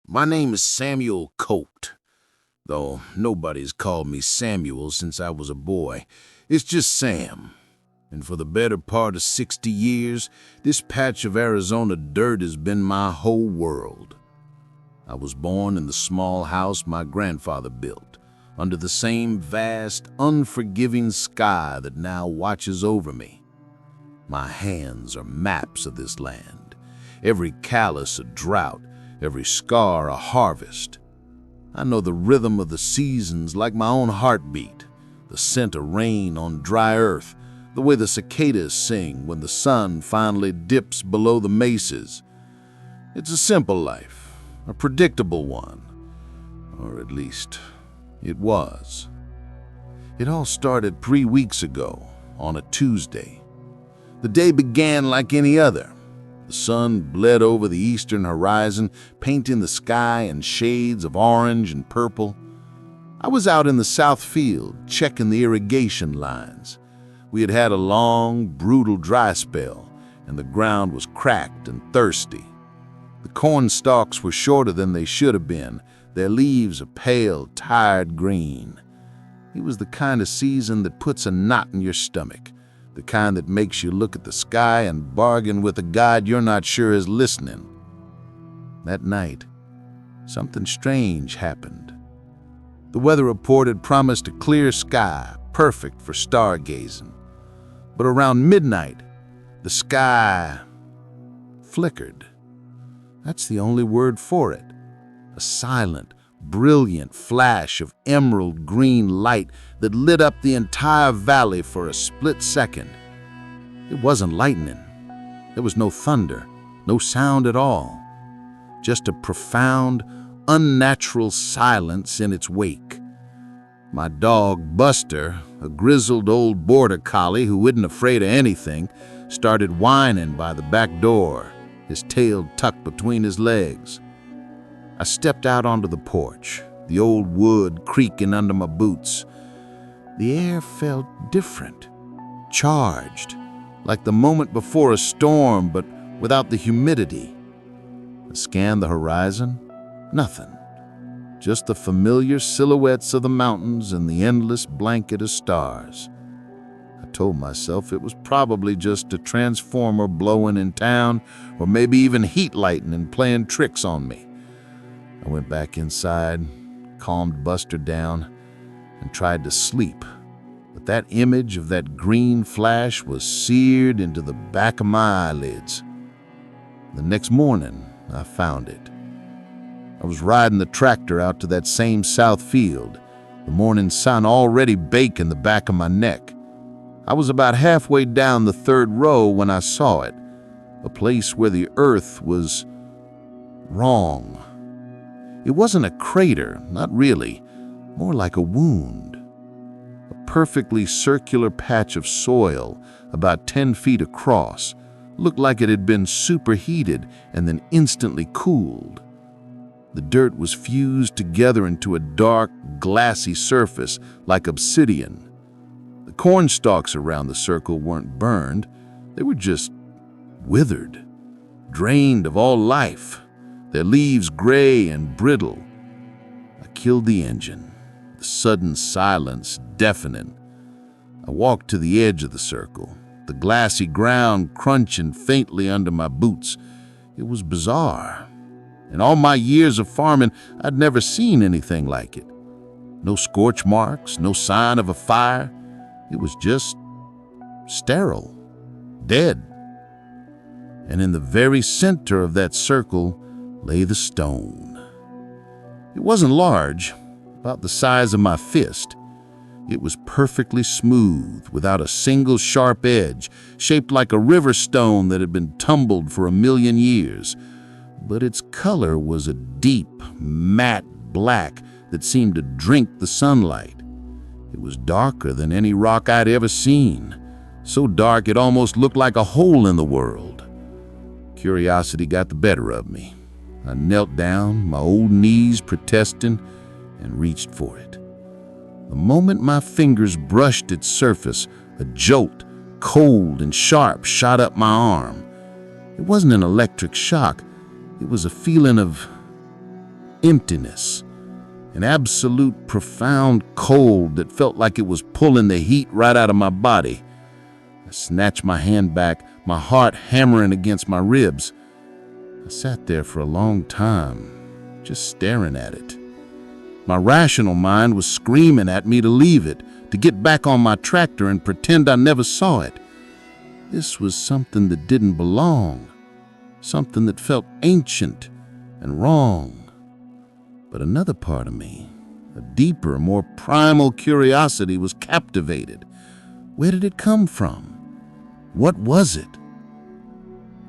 My name is Samuel Colt, though nobody's called me Samuel since I was a boy. It's just Sam. And for the better part of 60 years, this patch of Arizona dirt has been my whole world. I was born in the small house my grandfather built, under the same vast, unforgiving sky that now watches over me. My hands are maps of this land, every callus a drought, every scar a harvest. I know the rhythm of the seasons like my own heartbeat, the scent of rain on dry earth, the way the cicadas sing when the sun finally dips below the mesas. It's a simple life, a predictable one, or at least it was. It all started 3 weeks ago, on a Tuesday. The day began like any other. The sun bled over the eastern horizon, painting the sky in shades of orange and purple. I was out in the south field, checking the irrigation lines. We had had a long, brutal dry spell, and the ground was cracked and thirsty. The corn stalks were shorter than they should have been, their leaves a pale, tired green. It was the kind of season that puts a knot in your stomach, the kind that makes you look at the sky and bargain with a God you're not sure is listening. That night, something strange happened. The weather report had promised a clear sky, perfect for stargazing. But around midnight, the sky flickered. That's the only word for it. A silent, brilliant flash of emerald green light that lit up the entire valley for a split second. It wasn't lightning. There was no thunder, no sound at all. Just a profound, unnatural silence in its wake. My dog, Buster, a grizzled old border collie who isn't afraid of anything, started whining by the back door, his tail tucked between his legs. I stepped out onto the porch, the old wood creaking under my boots. The air felt different, charged, like the moment before a storm, but without the humidity. I scanned the horizon. Nothing. Just the familiar silhouettes of the mountains and the endless blanket of stars. I told myself it was probably just a transformer blowing in town, or maybe even heat lightning playing tricks on me. I went back inside, calmed Buster down, and tried to sleep. But that image of that green flash was seared into the back of my eyelids. The next morning, I found it. I was riding the tractor out to that same south field, the morning sun already baking the back of my neck. I was about halfway down the third row when I saw it, a place where the earth was wrong. It wasn't a crater, not really, more like a wound. A perfectly circular patch of soil, about 10 feet across, looked like it had been superheated and then instantly cooled. The dirt was fused together into a dark, glassy surface like obsidian. The corn stalks around the circle weren't burned, they were just withered, drained of all life, their leaves gray and brittle. I killed the engine, the sudden silence deafening. I walked to the edge of the circle, the glassy ground crunching faintly under my boots. It was bizarre. In all my years of farming, I'd never seen anything like it. No scorch marks, no sign of a fire. It was just sterile, dead. And in the very center of that circle lay the stone. It wasn't large, about the size of my fist. It was perfectly smooth, without a single sharp edge, shaped like a river stone that had been tumbled for 1,000,000 years. But its color was a deep, matte black that seemed to drink the sunlight. It was darker than any rock I'd ever seen, so dark it almost looked like a hole in the world. Curiosity got the better of me. I knelt down, my old knees protesting, and reached for it. The moment my fingers brushed its surface, a jolt, cold and sharp, shot up my arm. It wasn't an electric shock. It was a feeling of emptiness, an absolute profound cold that felt like it was pulling the heat right out of my body. I snatched my hand back, my heart hammering against my ribs. I sat there for a long time, just staring at it. My rational mind was screaming at me to leave it, to get back on my tractor and pretend I never saw it. This was something that didn't belong, something that felt ancient and wrong. But another part of me, a deeper, more primal curiosity, was captivated. Where did it come from? What was it?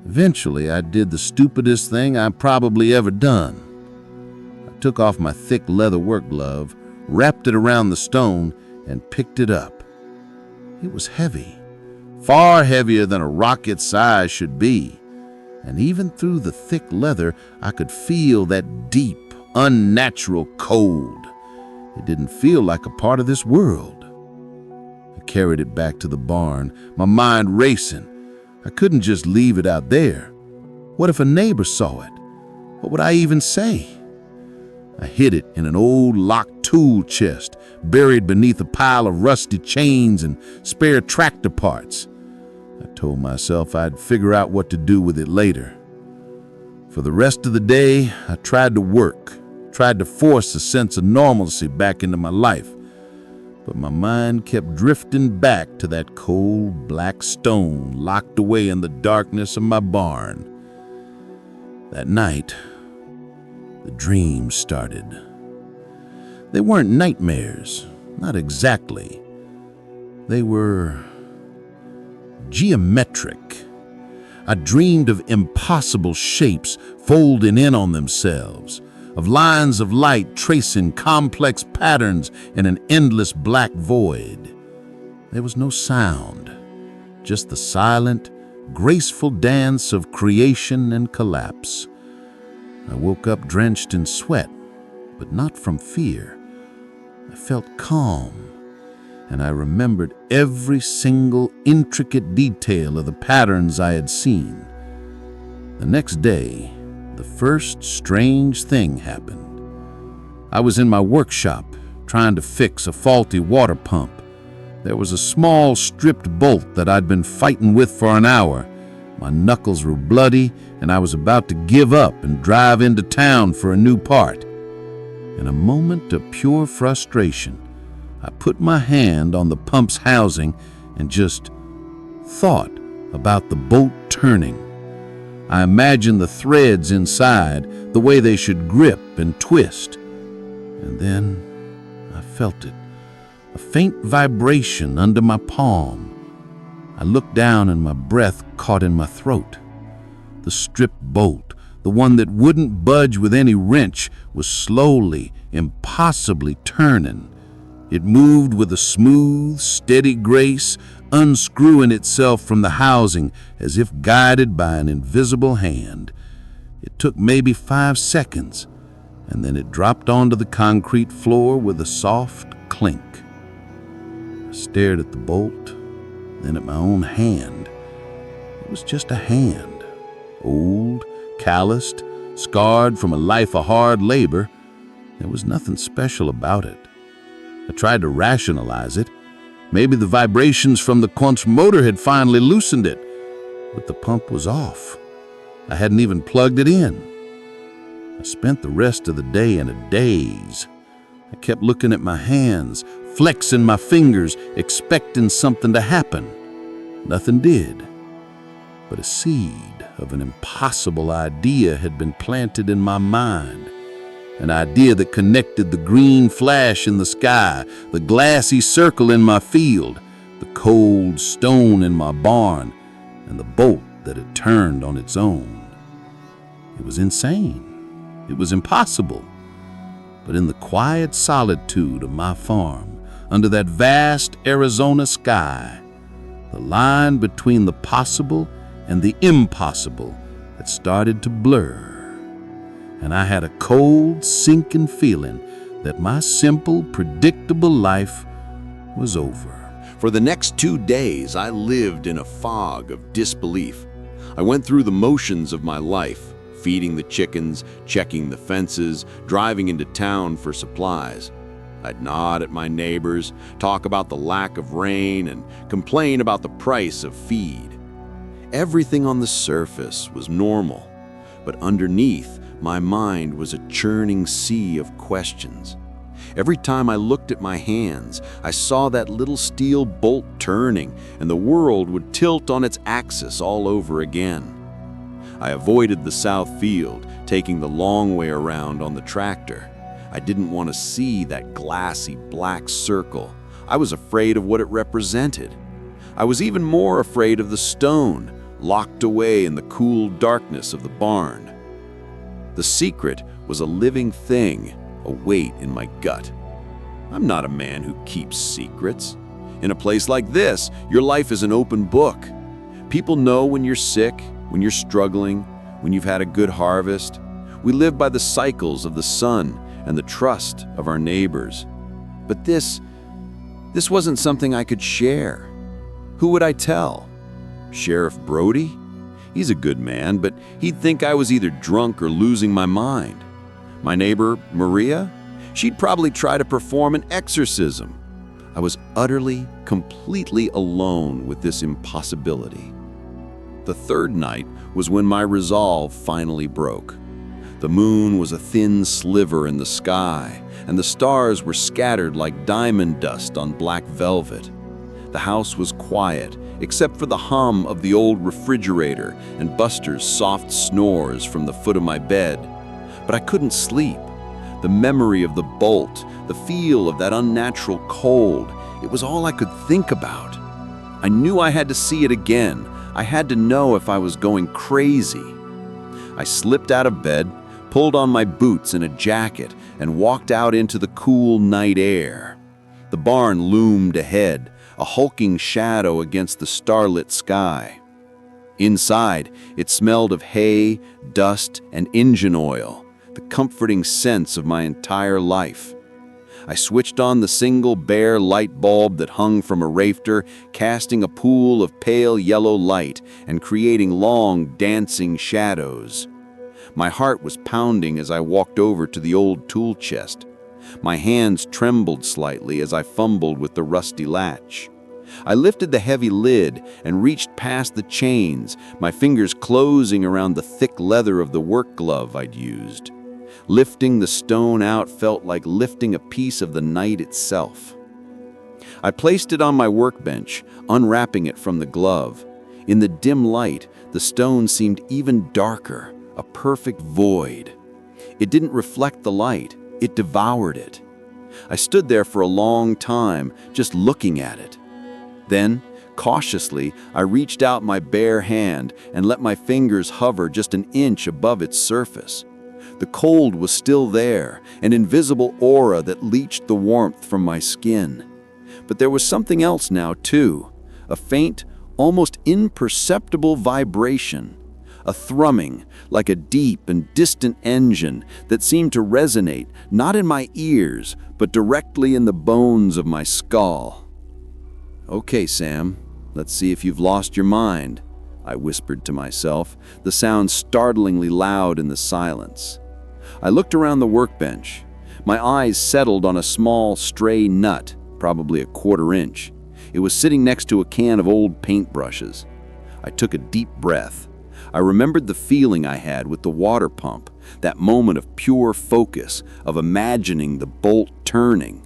Eventually, I did the stupidest thing I've probably ever done. I took off my thick leather work glove, wrapped it around the stone, and picked it up. It was heavy, far heavier than a rocket size should be. And even through the thick leather, I could feel that deep, unnatural cold. It didn't feel like a part of this world. I carried it back to the barn, my mind racing. I couldn't just leave it out there. What if a neighbor saw it? What would I even say? I hid it in an old locked tool chest, buried beneath a pile of rusty chains and spare tractor parts. I told myself I'd figure out what to do with it later. For the rest of the day, I tried to work, tried to force a sense of normalcy back into my life. But my mind kept drifting back to that cold black stone locked away in the darkness of my barn. That night, the dreams started. They weren't nightmares, not exactly. They were geometric. I dreamed of impossible shapes folding in on themselves, of lines of light tracing complex patterns in an endless black void. There was no sound, just the silent, graceful dance of creation and collapse. I woke up drenched in sweat, but not from fear. I felt calm, and I remembered every single intricate detail of the patterns I had seen. The next day, the first strange thing happened. I was in my workshop, trying to fix a faulty water pump. There was a small stripped bolt that I'd been fighting with for an hour. My knuckles were bloody, and I was about to give up and drive into town for a new part. In a moment of pure frustration, I put my hand on the pump's housing and just thought about the bolt turning. I imagined the threads inside, the way they should grip and twist. And then I felt it, a faint vibration under my palm. I looked down and my breath caught in my throat. The stripped bolt, the one that wouldn't budge with any wrench, was slowly, impossibly turning. It moved with a smooth, steady grace, unscrewing itself from the housing as if guided by an invisible hand. It took maybe 5 seconds, and then it dropped onto the concrete floor with a soft clink. I stared at the bolt, then at my own hand. It was just a hand, old, calloused, scarred from a life of hard labor. There was nothing special about it. I tried to rationalize it. Maybe the vibrations from the quench motor had finally loosened it, but the pump was off. I hadn't even plugged it in. I spent the rest of the day in a daze. I kept looking at my hands, flexing my fingers, expecting something to happen. Nothing did. But a seed of an impossible idea had been planted in my mind. An idea that connected the green flash in the sky, the glassy circle in my field, the cold stone in my barn, and the bolt that had turned on its own. It was insane. It was impossible. But in the quiet solitude of my farm, under that vast Arizona sky, the line between the possible and the impossible had started to blur. And I had a cold, sinking feeling that my simple, predictable life was over. For the next 2 days, I lived in a fog of disbelief. I went through the motions of my life, feeding the chickens, checking the fences, driving into town for supplies. I'd nod at my neighbors, talk about the lack of rain, and complain about the price of feed. Everything on the surface was normal, but underneath, my mind was a churning sea of questions. Every time I looked at my hands, I saw that little steel bolt turning, and the world would tilt on its axis all over again. I avoided the south field, taking the long way around on the tractor. I didn't want to see that glassy black circle. I was afraid of what it represented. I was even more afraid of the stone, locked away in the cool darkness of the barn. The secret was a living thing, a weight in my gut. I'm not a man who keeps secrets. In a place like this, your life is an open book. People know when you're sick, when you're struggling, when you've had a good harvest. We live by the cycles of the sun and the trust of our neighbors. But this wasn't something I could share. Who would I tell? Sheriff Brody? He's a good man, but he'd think I was either drunk or losing my mind. My neighbor, Maria? She'd probably try to perform an exorcism. I was utterly, completely alone with this impossibility. The third night was when my resolve finally broke. The moon was a thin sliver in the sky, and the stars were scattered like diamond dust on black velvet. The house was quiet, except for the hum of the old refrigerator and Buster's soft snores from the foot of my bed. But I couldn't sleep. The memory of the bolt, the feel of that unnatural cold, it was all I could think about. I knew I had to see it again. I had to know if I was going crazy. I slipped out of bed, pulled on my boots and a jacket, and walked out into the cool night air. The barn loomed ahead, a hulking shadow against the starlit sky. Inside, it smelled of hay, dust, and engine oil, the comforting sense of my entire life. I switched on the single bare light bulb that hung from a rafter, casting a pool of pale yellow light and creating long, dancing shadows. My heart was pounding as I walked over to the old tool chest. My hands trembled slightly as I fumbled with the rusty latch. I lifted the heavy lid and reached past the chains, my fingers closing around the thick leather of the work glove I'd used. Lifting the stone out felt like lifting a piece of the night itself. I placed it on my workbench, unwrapping it from the glove. In the dim light, the stone seemed even darker, a perfect void. It didn't reflect the light, it devoured it. I stood there for a long time, just looking at it. Then, cautiously, I reached out my bare hand and let my fingers hover just an inch above its surface. The cold was still there, an invisible aura that leached the warmth from my skin. But there was something else now, too, a faint, almost imperceptible vibration, a thrumming like a deep and distant engine that seemed to resonate not in my ears, but directly in the bones of my skull. "Okay, Sam, let's see if you've lost your mind," I whispered to myself, the sound startlingly loud in the silence. I looked around the workbench. My eyes settled on a small, stray nut, probably a quarter-inch. It was sitting next to a can of old paintbrushes. I took a deep breath. I remembered the feeling I had with the water pump, that moment of pure focus, of imagining the bolt turning.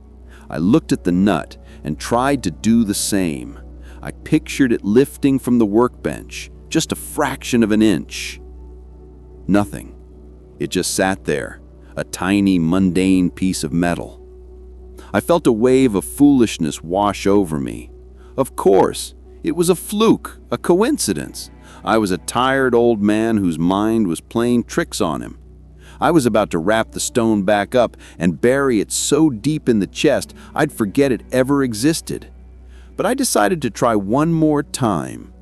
I looked at the nut and tried to do the same. I pictured it lifting from the workbench, just a fraction of an inch. Nothing. It just sat there, a tiny, mundane piece of metal. I felt a wave of foolishness wash over me. Of course, it was a fluke, a coincidence. I was a tired old man whose mind was playing tricks on him. I was about to wrap the stone back up and bury it so deep in the chest I'd forget it ever existed. But I decided to try one more time.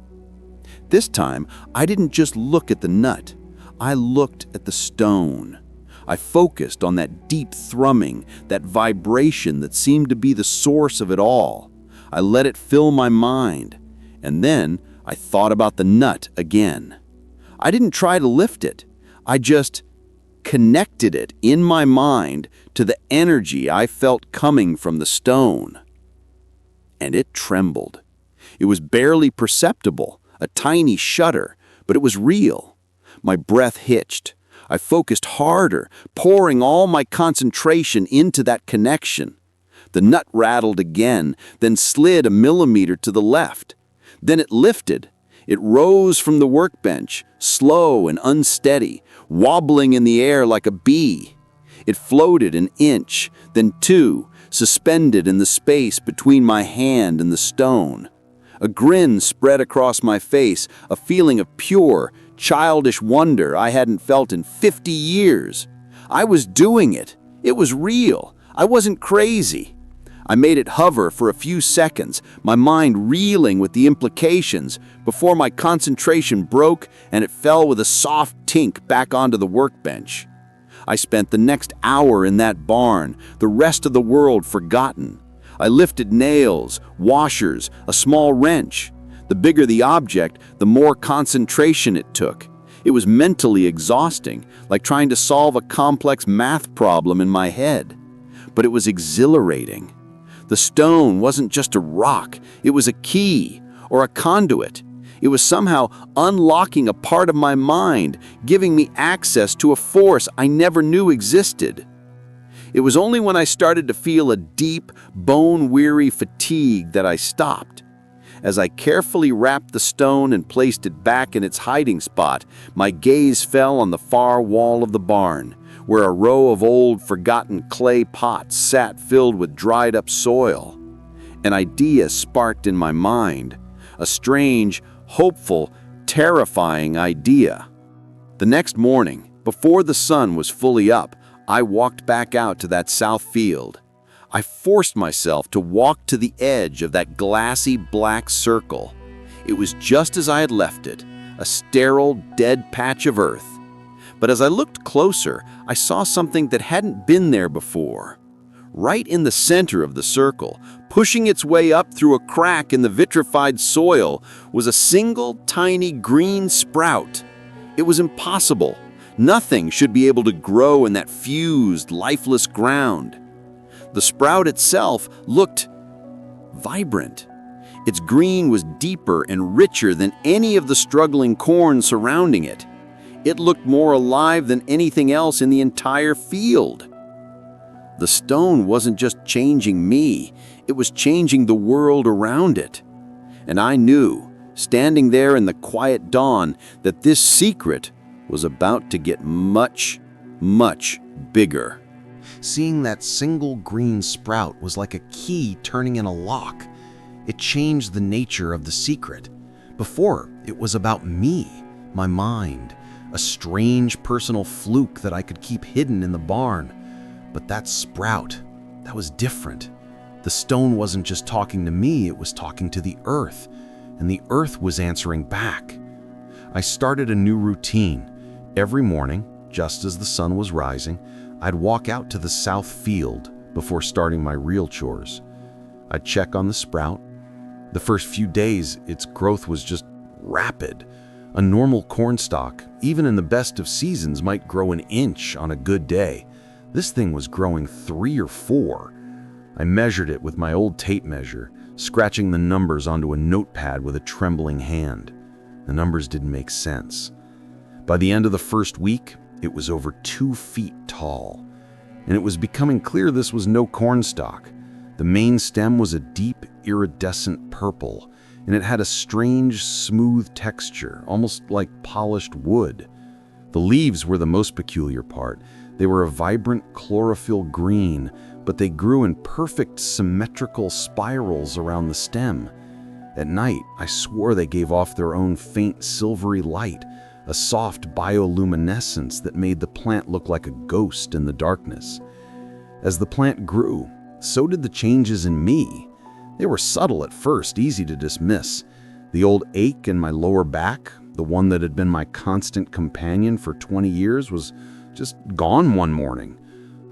This time, I didn't just look at the nut. I looked at the stone. I focused on that deep thrumming, that vibration that seemed to be the source of it all. I let it fill my mind. And then I thought about the nut again. I didn't try to lift it. I just connected it in my mind to the energy I felt coming from the stone. And it trembled. It was barely perceptible, a tiny shudder, but it was real. My breath hitched. I focused harder, pouring all my concentration into that connection. The nut rattled again, then slid a millimeter to the left. Then it lifted. It rose from the workbench, slow and unsteady, wobbling in the air like a bee. It floated an inch, then two, suspended in the space between my hand and the stone. A grin spread across my face, a feeling of pure, childish wonder I hadn't felt in 50 years. I was doing it. It was real. I wasn't crazy. I made it hover for a few seconds, my mind reeling with the implications, before my concentration broke and it fell with a soft tink back onto the workbench. I spent the next hour in that barn, the rest of the world forgotten. I lifted nails, washers, a small wrench. The bigger the object, the more concentration it took. It was mentally exhausting, like trying to solve a complex math problem in my head. But it was exhilarating. The stone wasn't just a rock, it was a key or a conduit. It was somehow unlocking a part of my mind, giving me access to a force I never knew existed. It was only when I started to feel a deep, bone-weary fatigue that I stopped. As I carefully wrapped the stone and placed it back in its hiding spot, my gaze fell on the far wall of the barn, where a row of old, forgotten clay pots sat filled with dried-up soil. An idea sparked in my mind, a strange, hopeful, terrifying idea. The next morning, before the sun was fully up, I walked back out to that south field. I forced myself to walk to the edge of that glassy black circle. It was just as I had left it, a sterile, dead patch of earth. But as I looked closer, I saw something that hadn't been there before. Right in the center of the circle, pushing its way up through a crack in the vitrified soil, was a single tiny green sprout. It was impossible. Nothing should be able to grow in that fused, lifeless ground. The sprout itself looked vibrant. Its green was deeper and richer than any of the struggling corn surrounding it. It looked more alive than anything else in the entire field. The stone wasn't just changing me, it was changing the world around it. And I knew, standing there in the quiet dawn, that this secret was about to get much, much bigger. Seeing that single green sprout was like a key turning in a lock. It changed the nature of the secret. Before, it was about me, my mind, a strange personal fluke that I could keep hidden in the barn. But that sprout, that was different. The stone wasn't just talking to me, it was talking to the earth, and the earth was answering back. I started a new routine. Every morning, just as the sun was rising, I'd walk out to the south field before starting my real chores. I'd check on the sprout. The first few days, its growth was just rapid. A normal cornstalk, even in the best of seasons, might grow an inch on a good day. This thing was growing 3 or 4. I measured it with my old tape measure, scratching the numbers onto a notepad with a trembling hand. The numbers didn't make sense. By the end of the first week, it was over 2 feet tall, and it was becoming clear this was no cornstalk. The main stem was a deep, iridescent purple, and it had a strange, smooth texture, almost like polished wood. The leaves were the most peculiar part. They were a vibrant chlorophyll green, but they grew in perfect symmetrical spirals around the stem. At night, I swore they gave off their own faint silvery light, a soft bioluminescence that made the plant look like a ghost in the darkness. As the plant grew, so did the changes in me. They were subtle at first, easy to dismiss. The old ache in my lower back, the one that had been my constant companion for 20 years, was just gone one morning.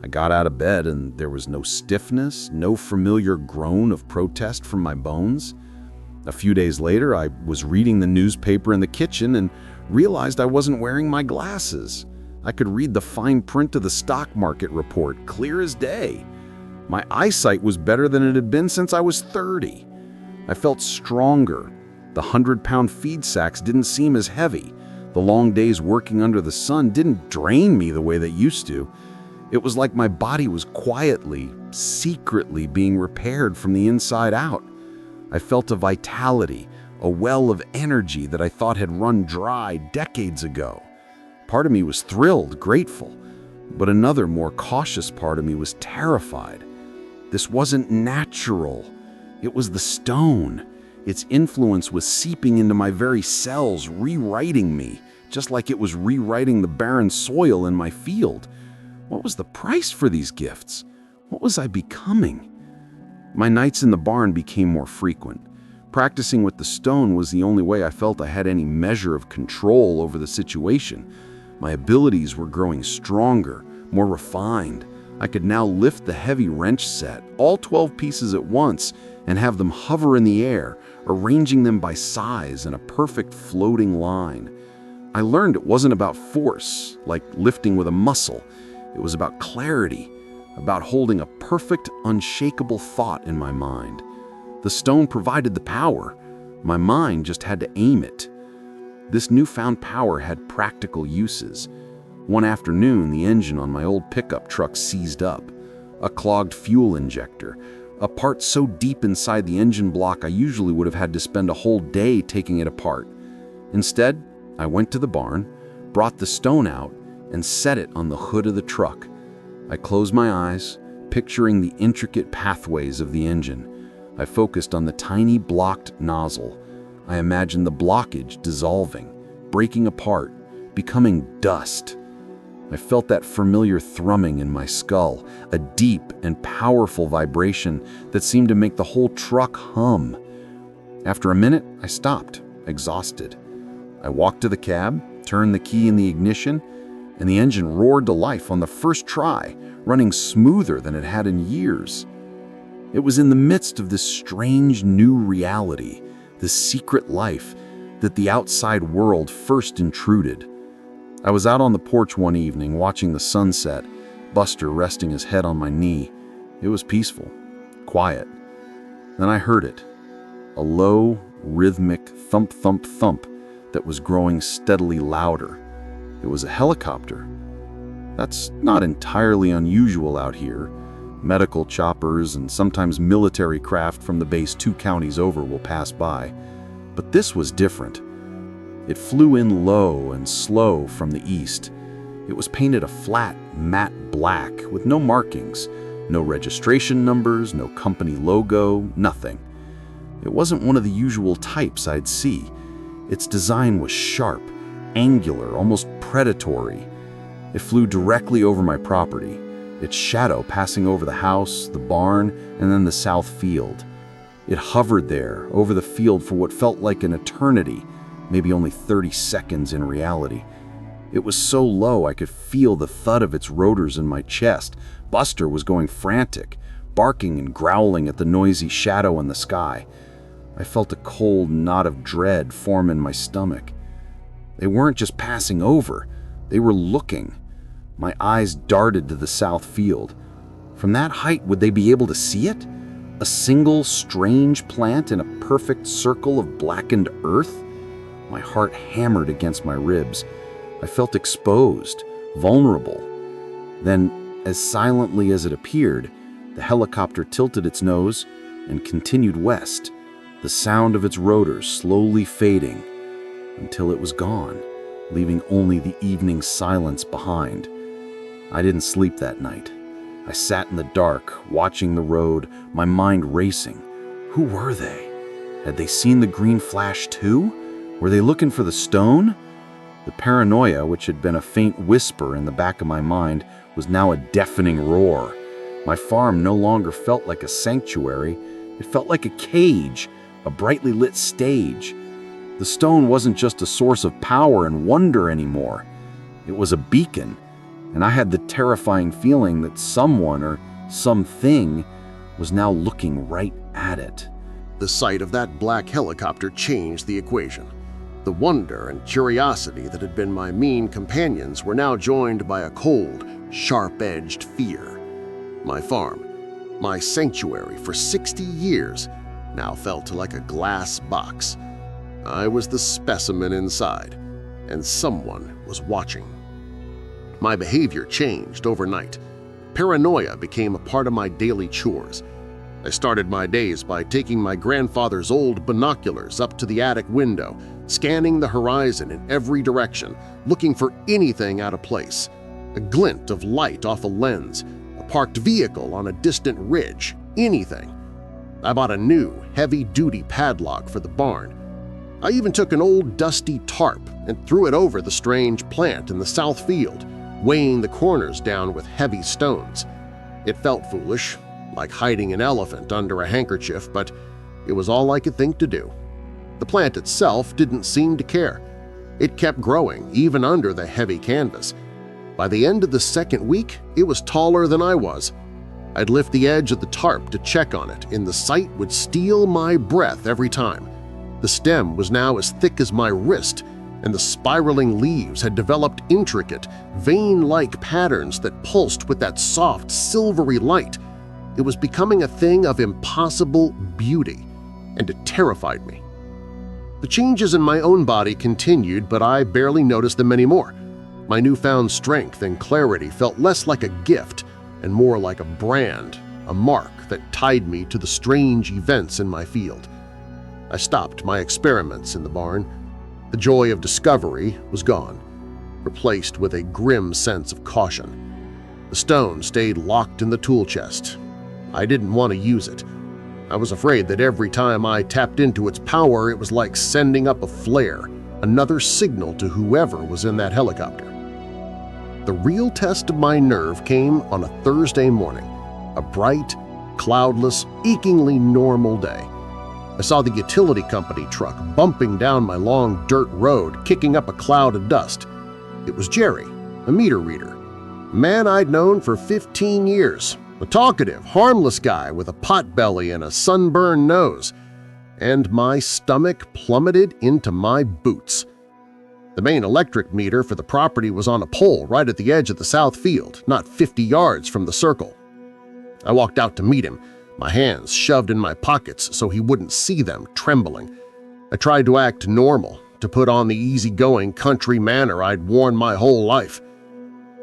I got out of bed and there was no stiffness, no familiar groan of protest from my bones. A few days later, I was reading the newspaper in the kitchen and realized I wasn't wearing my glasses. I could read the fine print of the stock market report clear as day. My eyesight was better than it had been since I was 30. I felt stronger. The 100-pound feed sacks didn't seem as heavy. The long days working under the sun didn't drain me the way they used to. It was like my body was quietly, secretly being repaired from the inside out. I felt a vitality, a well of energy that I thought had run dry decades ago. Part of me was thrilled, grateful, but another, more cautious part of me was terrified. This wasn't natural. It was the stone. Its influence was seeping into my very cells, rewriting me, just like it was rewriting the barren soil in my field. What was the price for these gifts? What was I becoming? My nights in the barn became more frequent. Practicing with the stone was the only way I felt I had any measure of control over the situation. My abilities were growing stronger, more refined. I could now lift the heavy wrench set, all 12 pieces at once, and have them hover in the air, arranging them by size in a perfect floating line. I learned it wasn't about force, like lifting with a muscle. It was about clarity, about holding a perfect, unshakable thought in my mind. The stone provided the power. My mind just had to aim it. This newfound power had practical uses. One afternoon, the engine on my old pickup truck seized up. A clogged fuel injector, a part so deep inside the engine block I usually would have had to spend a whole day taking it apart. Instead, I went to the barn, brought the stone out, and set it on the hood of the truck. I closed my eyes, picturing the intricate pathways of the engine. I focused on the tiny blocked nozzle. I imagined the blockage dissolving, breaking apart, becoming dust. I felt that familiar thrumming in my skull, a deep and powerful vibration that seemed to make the whole truck hum. After a minute, I stopped, exhausted. I walked to the cab, turned the key in the ignition, and the engine roared to life on the first try, running smoother than it had in years. It was in the midst of this strange new reality, this secret life, that the outside world first intruded. I was out on the porch one evening watching the sunset, Buster resting his head on my knee. It was peaceful, quiet. Then I heard it, a low, rhythmic thump, thump, thump that was growing steadily louder. It was a helicopter. That's not entirely unusual out here. Medical choppers and sometimes military craft from the base 2 counties over will pass by. But this was different. It flew in low and slow from the east. It was painted a flat, matte black with no markings, no registration numbers, no company logo, nothing. It wasn't one of the usual types I'd see. Its design was sharp, angular, almost predatory. It flew directly over my property, its shadow passing over the house, the barn, and then the south field. It hovered there, over the field for what felt like an eternity, maybe only 30 seconds in reality. It was so low I could feel the thud of its rotors in my chest. Buster was going frantic, barking and growling at the noisy shadow in the sky. I felt a cold knot of dread form in my stomach. They weren't just passing over, they were looking. My eyes darted to the south field. From that height, would they be able to see it? A single strange plant in a perfect circle of blackened earth? My heart hammered against my ribs. I felt exposed, vulnerable. Then, as silently as it appeared, the helicopter tilted its nose and continued west, the sound of its rotors slowly fading until it was gone, leaving only the evening silence behind. I didn't sleep that night. I sat in the dark, watching the road, my mind racing. Who were they? Had they seen the green flash too? Were they looking for the stone? The paranoia, which had been a faint whisper in the back of my mind, was now a deafening roar. My farm no longer felt like a sanctuary. It felt like a cage, a brightly lit stage. The stone wasn't just a source of power and wonder anymore. It was a beacon, and I had the terrifying feeling that someone or something was now looking right at it. The sight of that black helicopter changed the equation. The wonder and curiosity that had been my mean companions were now joined by a cold, sharp-edged fear. My farm, my sanctuary for 60 years, now felt like a glass box. I was the specimen inside, and someone was watching. My behavior changed overnight. Paranoia became a part of my daily chores. I started my days by taking my grandfather's old binoculars up to the attic window, scanning the horizon in every direction, looking for anything out of place. A glint of light off a lens, a parked vehicle on a distant ridge, anything. I bought a new, heavy-duty padlock for the barn. I even took an old dusty tarp and threw it over the strange plant in the south field, weighing the corners down with heavy stones. It felt foolish, like hiding an elephant under a handkerchief, but it was all I could think to do. The plant itself didn't seem to care. It kept growing, even under the heavy canvas. By the end of the second week, it was taller than I was. I'd lift the edge of the tarp to check on it, and the sight would steal my breath every time. The stem was now as thick as my wrist, and the spiraling leaves had developed intricate, vein-like patterns that pulsed with that soft, silvery light. It was becoming a thing of impossible beauty, and it terrified me. The changes in my own body continued, but I barely noticed them anymore. My newfound strength and clarity felt less like a gift and more like a brand, a mark that tied me to the strange events in my field. I stopped my experiments in the barn. The joy of discovery was gone, replaced with a grim sense of caution. The stone stayed locked in the tool chest. I didn't want to use it. I was afraid that every time I tapped into its power it was like sending up a flare, another signal to whoever was in that helicopter. The real test of my nerve came on a Thursday morning, a bright, cloudless, achingly normal day. I saw the utility company truck bumping down my long dirt road, kicking up a cloud of dust. It was Jerry, a meter reader, a man I'd known for 15 years, a talkative, harmless guy with a potbelly and a sunburned nose, and my stomach plummeted into my boots. The main electric meter for the property was on a pole right at the edge of the south field, not 50 yards from the circle. I walked out to meet him, my hands shoved in my pockets so he wouldn't see them, trembling. I tried to act normal, to put on the easygoing country manner I'd worn my whole life.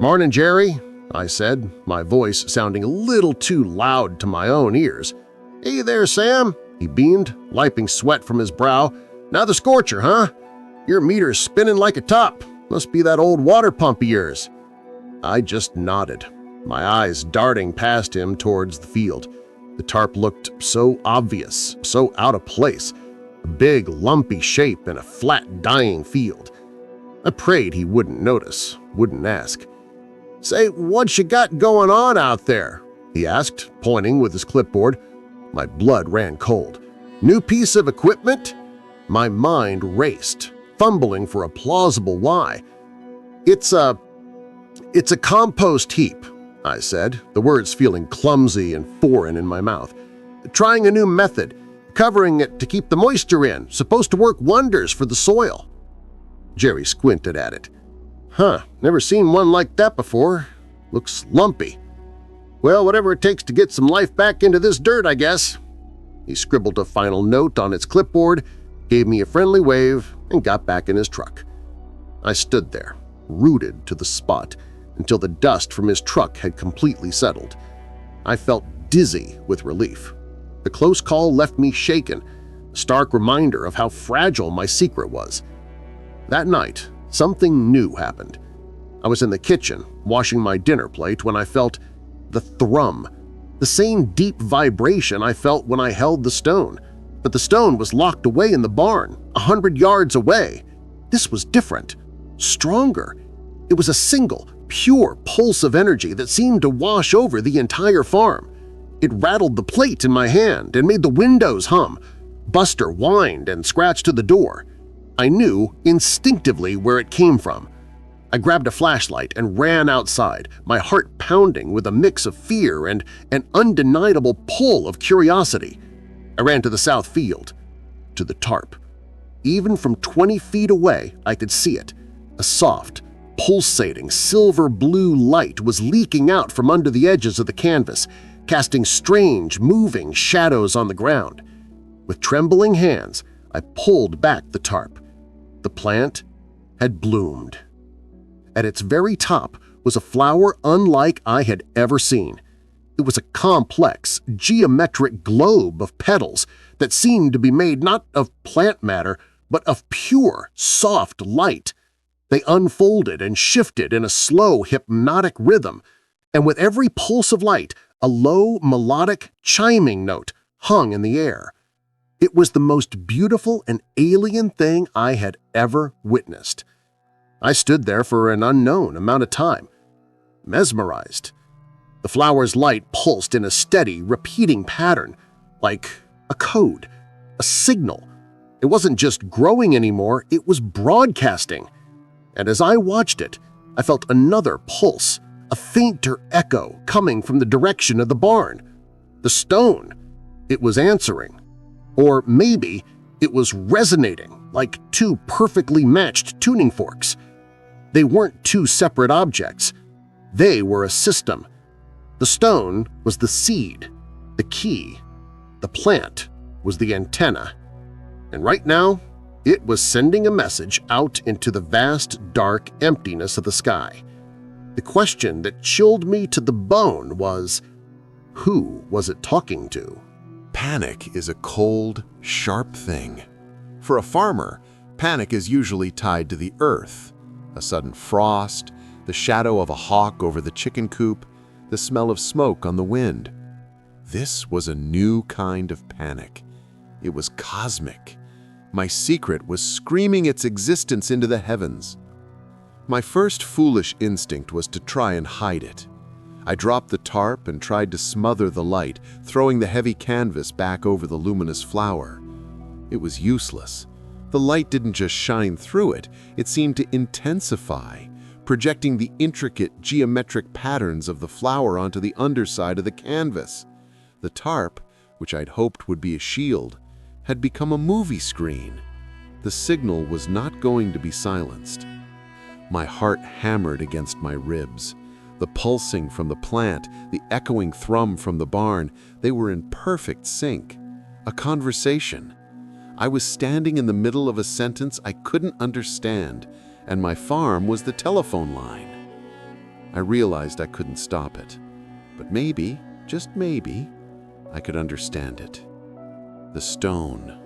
"Morning, Jerry," I said, my voice sounding a little too loud to my own ears. "Hey there, Sam," he beamed, wiping sweat from his brow. "Now the scorcher, huh? Your meter's spinning like a top. Must be that old water pump of yours." I just nodded, my eyes darting past him towards the field. The tarp looked so obvious, so out of place, a big, lumpy shape in a flat, dying field. I prayed he wouldn't notice, wouldn't ask. "Say, what you got going on out there?" he asked, pointing with his clipboard. My blood ran cold. "New piece of equipment?" My mind raced, fumbling for a plausible why. It's a compost heap," I said, the words feeling clumsy and foreign in my mouth. "Trying a new method, covering it to keep the moisture in, supposed to work wonders for the soil." Jerry squinted at it. "Huh, never seen one like that before. Looks lumpy. Well, whatever it takes to get some life back into this dirt, I guess." He scribbled a final note on its clipboard, gave me a friendly wave, and got back in his truck. I stood there, rooted to the spot, until the dust from his truck had completely settled. I felt dizzy with relief. The close call left me shaken, a stark reminder of how fragile my secret was. That night, something new happened. I was in the kitchen, washing my dinner plate, when I felt the thrum, the same deep vibration I felt when I held the stone. But the stone was locked away in the barn, 100 yards away. This was different, stronger. It was a single, pure pulse of energy that seemed to wash over the entire farm. It rattled the plate in my hand and made the windows hum. Buster whined and scratched to the door. I knew instinctively where it came from. I grabbed a flashlight and ran outside, my heart pounding with a mix of fear and an undeniable pull of curiosity. I ran to the south field, to the tarp. Even from 20 feet away, I could see it. A soft, pulsating silver-blue light was leaking out from under the edges of the canvas, casting strange, moving shadows on the ground. With trembling hands, I pulled back the tarp. The plant had bloomed. At its very top was a flower unlike I had ever seen. It was a complex, geometric globe of petals that seemed to be made not of plant matter, but of pure, soft light. They unfolded and shifted in a slow, hypnotic rhythm, and with every pulse of light, a low, melodic, chiming note hung in the air. It was the most beautiful and alien thing I had ever witnessed. I stood there for an unknown amount of time, mesmerized. The flower's light pulsed in a steady, repeating pattern, like a code, a signal. It wasn't just growing anymore, it was broadcasting. And as I watched it, I felt another pulse, a fainter echo coming from the direction of the barn. The stone. It was answering. Or maybe it was resonating like two perfectly matched tuning forks. They weren't two separate objects. They were a system. The stone was the seed, the key. The plant was the antenna. And right now, it was sending a message out into the vast, dark emptiness of the sky. The question that chilled me to the bone was, who was it talking to? Panic is a cold, sharp thing. For a farmer, panic is usually tied to the earth. A sudden frost, the shadow of a hawk over the chicken coop, the smell of smoke on the wind. This was a new kind of panic. It was cosmic. My secret was screaming its existence into the heavens. My first foolish instinct was to try and hide it. I dropped the tarp and tried to smother the light, throwing the heavy canvas back over the luminous flower. It was useless. The light didn't just shine through it, it seemed to intensify, projecting the intricate geometric patterns of the flower onto the underside of the canvas. The tarp, which I'd hoped would be a shield, had become a movie screen. The signal was not going to be silenced. My heart hammered against my ribs. The pulsing from the plant, the echoing thrum from the barn, they were in perfect sync. A conversation. I was standing in the middle of a sentence I couldn't understand, and my farm was the telephone line. I realized I couldn't stop it, but maybe, just maybe, I could understand it. The stone.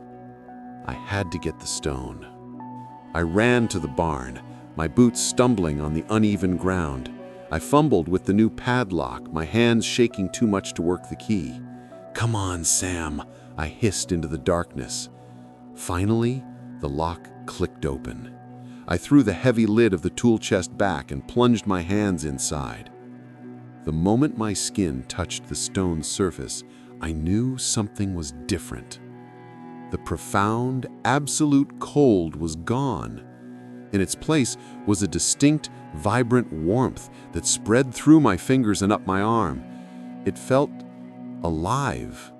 I had to get the stone. I ran to the barn, my boots stumbling on the uneven ground. I fumbled with the new padlock, my hands shaking too much to work the key. "Come on, Sam," I hissed into the darkness. Finally, the lock clicked open. I threw the heavy lid of the tool chest back and plunged my hands inside. The moment my skin touched the stone surface, I knew something was different. The profound, absolute cold was gone. In its place was a distinct, vibrant warmth that spread through my fingers and up my arm. It felt alive.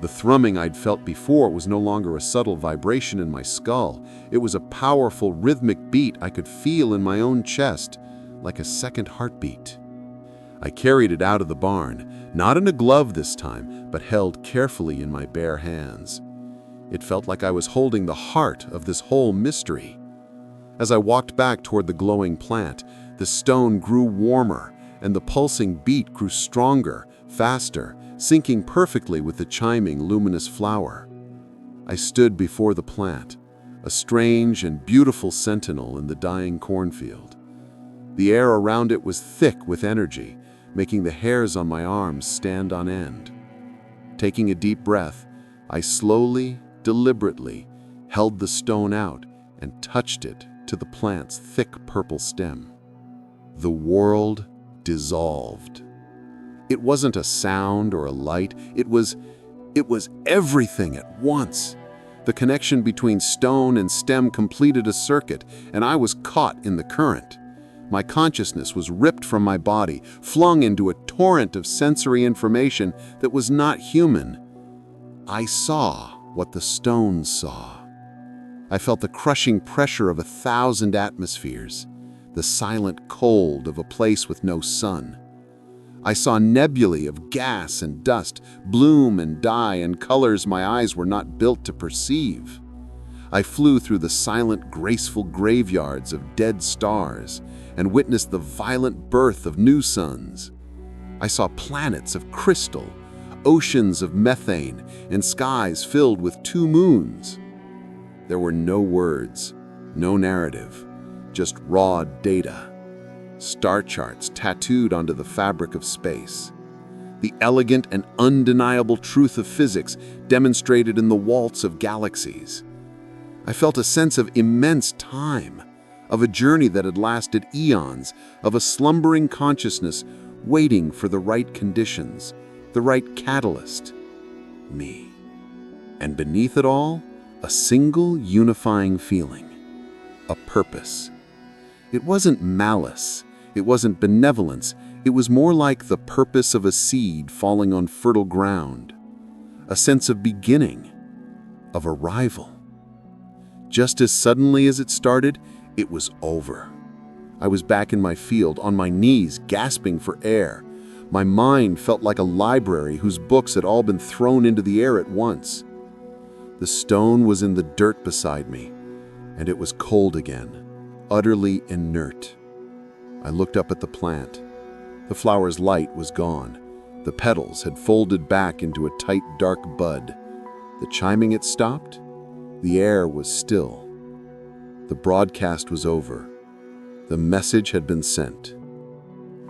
The thrumming I'd felt before was no longer a subtle vibration in my skull. It was a powerful, rhythmic beat I could feel in my own chest, like a second heartbeat. I carried it out of the barn, not in a glove this time, but held carefully in my bare hands. It felt like I was holding the heart of this whole mystery. As I walked back toward the glowing plant, the stone grew warmer, and the pulsing beat grew stronger, faster, syncing perfectly with the chiming, luminous flower. I stood before the plant, a strange and beautiful sentinel in the dying cornfield. The air around it was thick with energy, making the hairs on my arms stand on end. Taking a deep breath, I slowly, deliberately held the stone out and touched it to the plant's thick purple stem. The world dissolved. It wasn't a sound or a light, it was everything at once. The connection between stone and stem completed a circuit, and I was caught in the current. My consciousness was ripped from my body, flung into a torrent of sensory information that was not human. I saw what the stone saw. I felt the crushing pressure of 1,000 atmospheres, the silent cold of a place with no sun. I saw nebulae of gas and dust bloom and die in colors my eyes were not built to perceive. I flew through the silent, graceful graveyards of dead stars and witnessed the violent birth of new suns. I saw planets of crystal, oceans of methane, and skies filled with 2 moons. There were no words, no narrative, just raw data. Star charts tattooed onto the fabric of space. The elegant and undeniable truth of physics demonstrated in the waltz of galaxies. I felt a sense of immense time, of a journey that had lasted eons, of a slumbering consciousness waiting for the right conditions, the right catalyst, me. And beneath it all, a single unifying feeling, a purpose. It wasn't malice, it wasn't benevolence, it was more like the purpose of a seed falling on fertile ground, a sense of beginning, of arrival. Just as suddenly as it started, it was over. I was back in my field, on my knees, gasping for air. My mind felt like a library whose books had all been thrown into the air at once. The stone was in the dirt beside me, and it was cold again, utterly inert. I looked up at the plant. The flower's light was gone. The petals had folded back into a tight, dark bud. The chiming had stopped. The air was still. The broadcast was over. The message had been sent.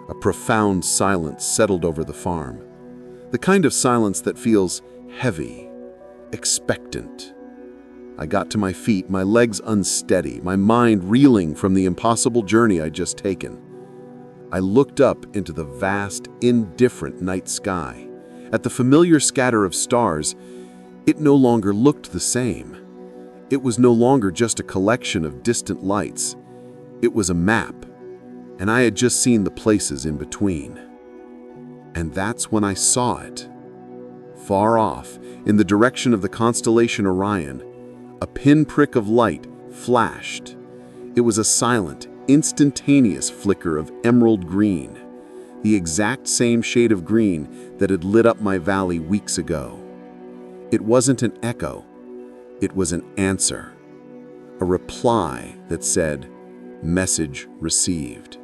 A profound silence settled over the farm. The kind of silence that feels heavy, expectant. I got to my feet, my legs unsteady, my mind reeling from the impossible journey I'd just taken. I looked up into the vast, indifferent night sky. At the familiar scatter of stars, it no longer looked the same. It was no longer just a collection of distant lights. It was a map, and I had just seen the places in between. And that's when I saw it. Far off, in the direction of the constellation Orion, a pinprick of light flashed. It was a silent, instantaneous flicker of emerald green, the exact same shade of green that had lit up my valley weeks ago. It wasn't an echo. It was an answer, a reply that said, "Message received."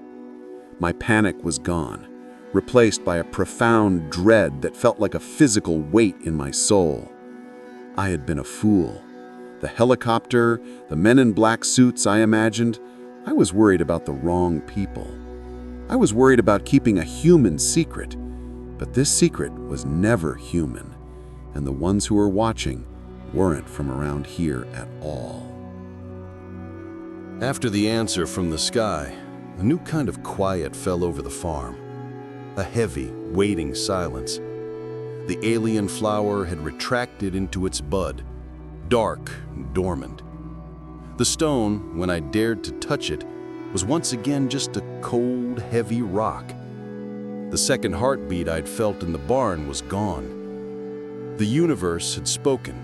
My panic was gone, replaced by a profound dread that felt like a physical weight in my soul. I had been a fool. The helicopter, the men in black suits I imagined, I was worried about the wrong people. I was worried about keeping a human secret, but this secret was never human, and the ones who were watching weren't from around here at all. After the answer from the sky, a new kind of quiet fell over the farm. A heavy, waiting silence. The alien flower had retracted into its bud, dark and dormant. The stone, when I dared to touch it, was once again just a cold, heavy rock. The second heartbeat I'd felt in the barn was gone. The universe had spoken,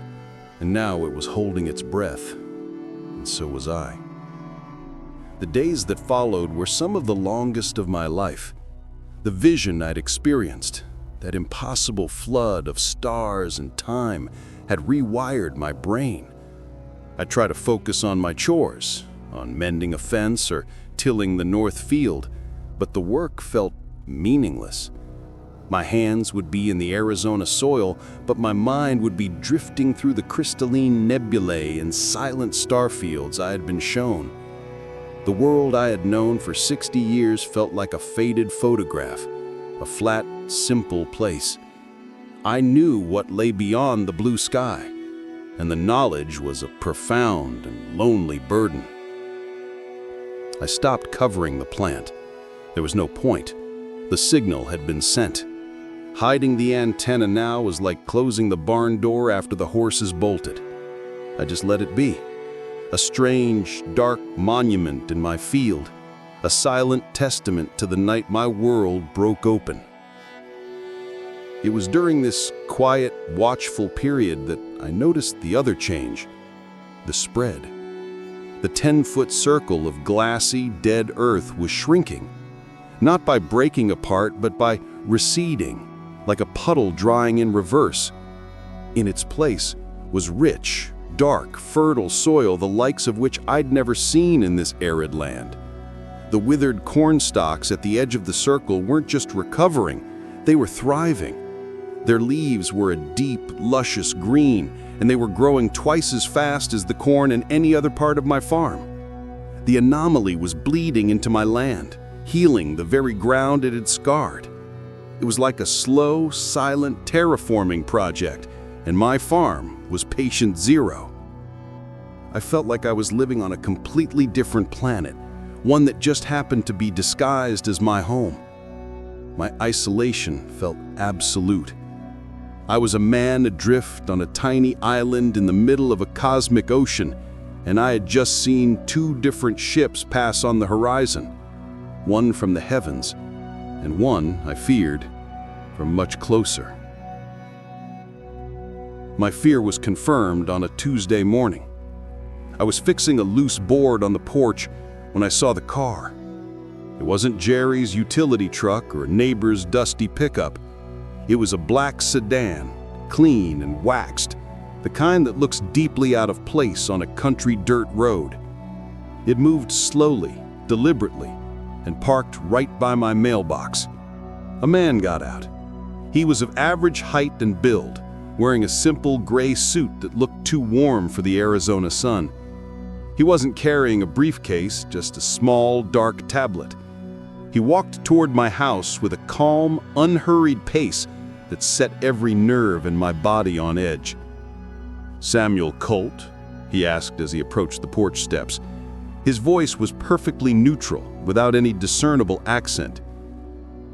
and now it was holding its breath, and so was I. The days that followed were some of the longest of my life. The vision I'd experienced, that impossible flood of stars and time, had rewired my brain. I tried to focus on my chores, on mending a fence or tilling the north field, but the work felt meaningless. My hands would be in the Arizona soil, but my mind would be drifting through the crystalline nebulae and silent starfields I had been shown. The world I had known for 60 years felt like a faded photograph, a flat, simple place. I knew what lay beyond the blue sky, and the knowledge was a profound and lonely burden. I stopped covering the plant. There was no point. The signal had been sent. Hiding the antenna now was like closing the barn door after the horses bolted. I just let it be. A strange, dark monument in my field, a silent testament to the night my world broke open. It was during this quiet, watchful period that I noticed the other change, the spread. The 10-foot circle of glassy, dead earth was shrinking, not by breaking apart, but by receding, like a puddle drying in reverse. In its place was rich, dark, fertile soil, the likes of which I'd never seen in this arid land. The withered corn stalks at the edge of the circle weren't just recovering, they were thriving. Their leaves were a deep, luscious green, and they were growing twice as fast as the corn in any other part of my farm. The anomaly was bleeding into my land, healing the very ground it had scarred. It was like a slow, silent terraforming project, and my farm was patient zero. I felt like I was living on a completely different planet, one that just happened to be disguised as my home. My isolation felt absolute. I was a man adrift on a tiny island in the middle of a cosmic ocean, and I had just seen two different ships pass on the horizon, one from the heavens, and one, I feared, from much closer. My fear was confirmed on a Tuesday morning. I was fixing a loose board on the porch when I saw the car. It wasn't Jerry's utility truck or a neighbor's dusty pickup. It was a black sedan, clean and waxed, the kind that looks deeply out of place on a country dirt road. It moved slowly, deliberately, and parked right by my mailbox. A man got out. He was of average height and build, wearing a simple gray suit that looked too warm for the Arizona sun. He wasn't carrying a briefcase, just a small, dark tablet. He walked toward my house with a calm, unhurried pace that set every nerve in my body on edge. "Samuel Colt?" he asked as he approached the porch steps. His voice was perfectly neutral, without any discernible accent.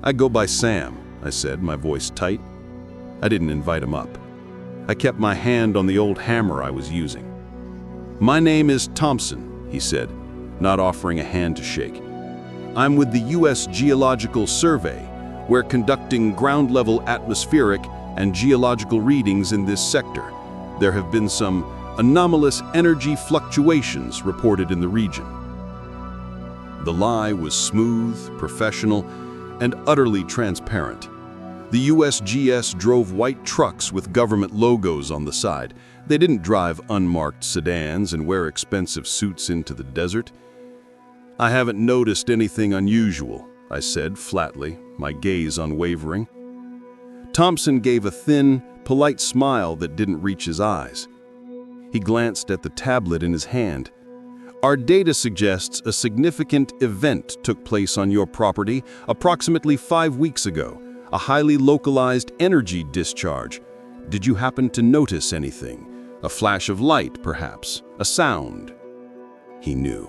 "I go by Sam," I said, my voice tight. I didn't invite him up. I kept my hand on the old hammer I was using. "My name is Thompson," he said, not offering a hand to shake. "I'm with the U.S. Geological Survey. We're conducting ground-level atmospheric and geological readings in this sector. There have been some anomalous energy fluctuations reported in the region." The lie was smooth, professional, and utterly transparent. The USGS drove white trucks with government logos on the side. They didn't drive unmarked sedans and wear expensive suits into the desert. "I haven't noticed anything unusual," I said flatly, my gaze unwavering. Thompson gave a thin, polite smile that didn't reach his eyes. He glanced at the tablet in his hand. "Our data suggests a significant event took place on your property approximately 5 weeks ago, a highly localized energy discharge. Did you happen to notice anything? A flash of light, perhaps? A sound?" He knew.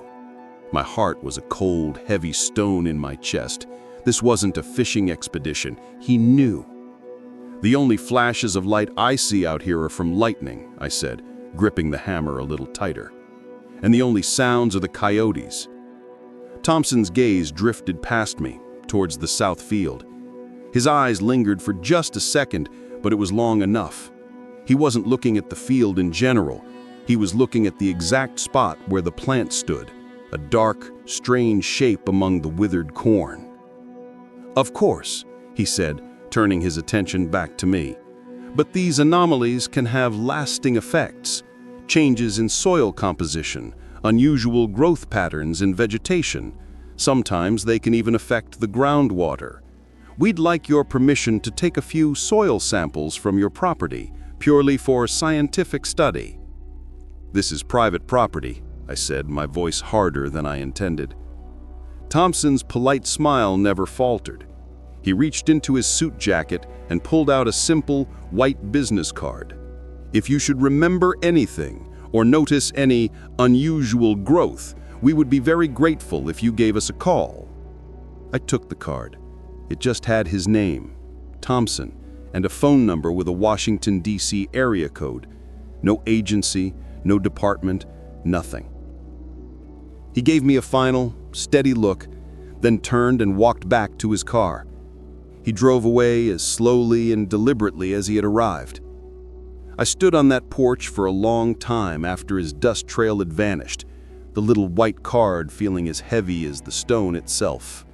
My heart was a cold, heavy stone in my chest. This wasn't a fishing expedition. He knew. "The only flashes of light I see out here are from lightning," I said, gripping the hammer a little tighter. "And the only sounds are the coyotes." Thompson's gaze drifted past me, towards the south field. His eyes lingered for just a second, but it was long enough. He wasn't looking at the field in general. He was looking at the exact spot where the plant stood, a dark, strange shape among the withered corn. "Of course," he said, turning his attention back to me. "But these anomalies can have lasting effects. Changes in soil composition, unusual growth patterns in vegetation. Sometimes they can even affect the groundwater. We'd like your permission to take a few soil samples from your property, purely for scientific study." "This is private property," I said, my voice harder than I intended. Thompson's polite smile never faltered. He reached into his suit jacket and pulled out a simple, white business card. "If you should remember anything or notice any unusual growth, we would be very grateful if you gave us a call." I took the card. It just had his name, Thompson, and a phone number with a Washington, D.C. area code. No agency, no department, nothing. He gave me a final, steady look, then turned and walked back to his car. He drove away as slowly and deliberately as he had arrived. I stood on that porch for a long time after his dust trail had vanished, the little white card feeling as heavy as the stone itself.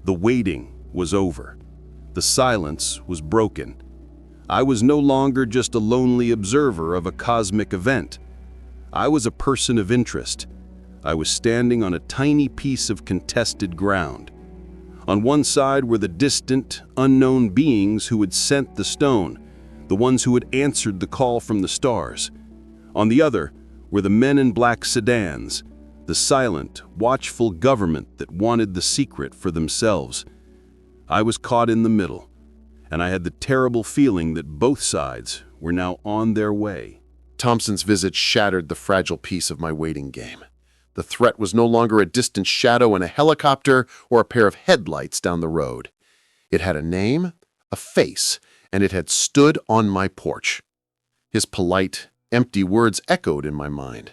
The waiting was over. The silence was broken. I was no longer just a lonely observer of a cosmic event. I was a person of interest. I was standing on a tiny piece of contested ground. On one side were the distant, unknown beings who had sent the stone, the ones who had answered the call from the stars. On the other were the men in black sedans, the silent, watchful government that wanted the secret for themselves. I was caught in the middle, and I had the terrible feeling that both sides were now on their way. Thompson's visit shattered the fragile piece of my waiting game. The threat was no longer a distant shadow in a helicopter or a pair of headlights down the road. It had a name, a face, and it had stood on my porch. His polite, empty words echoed in my mind.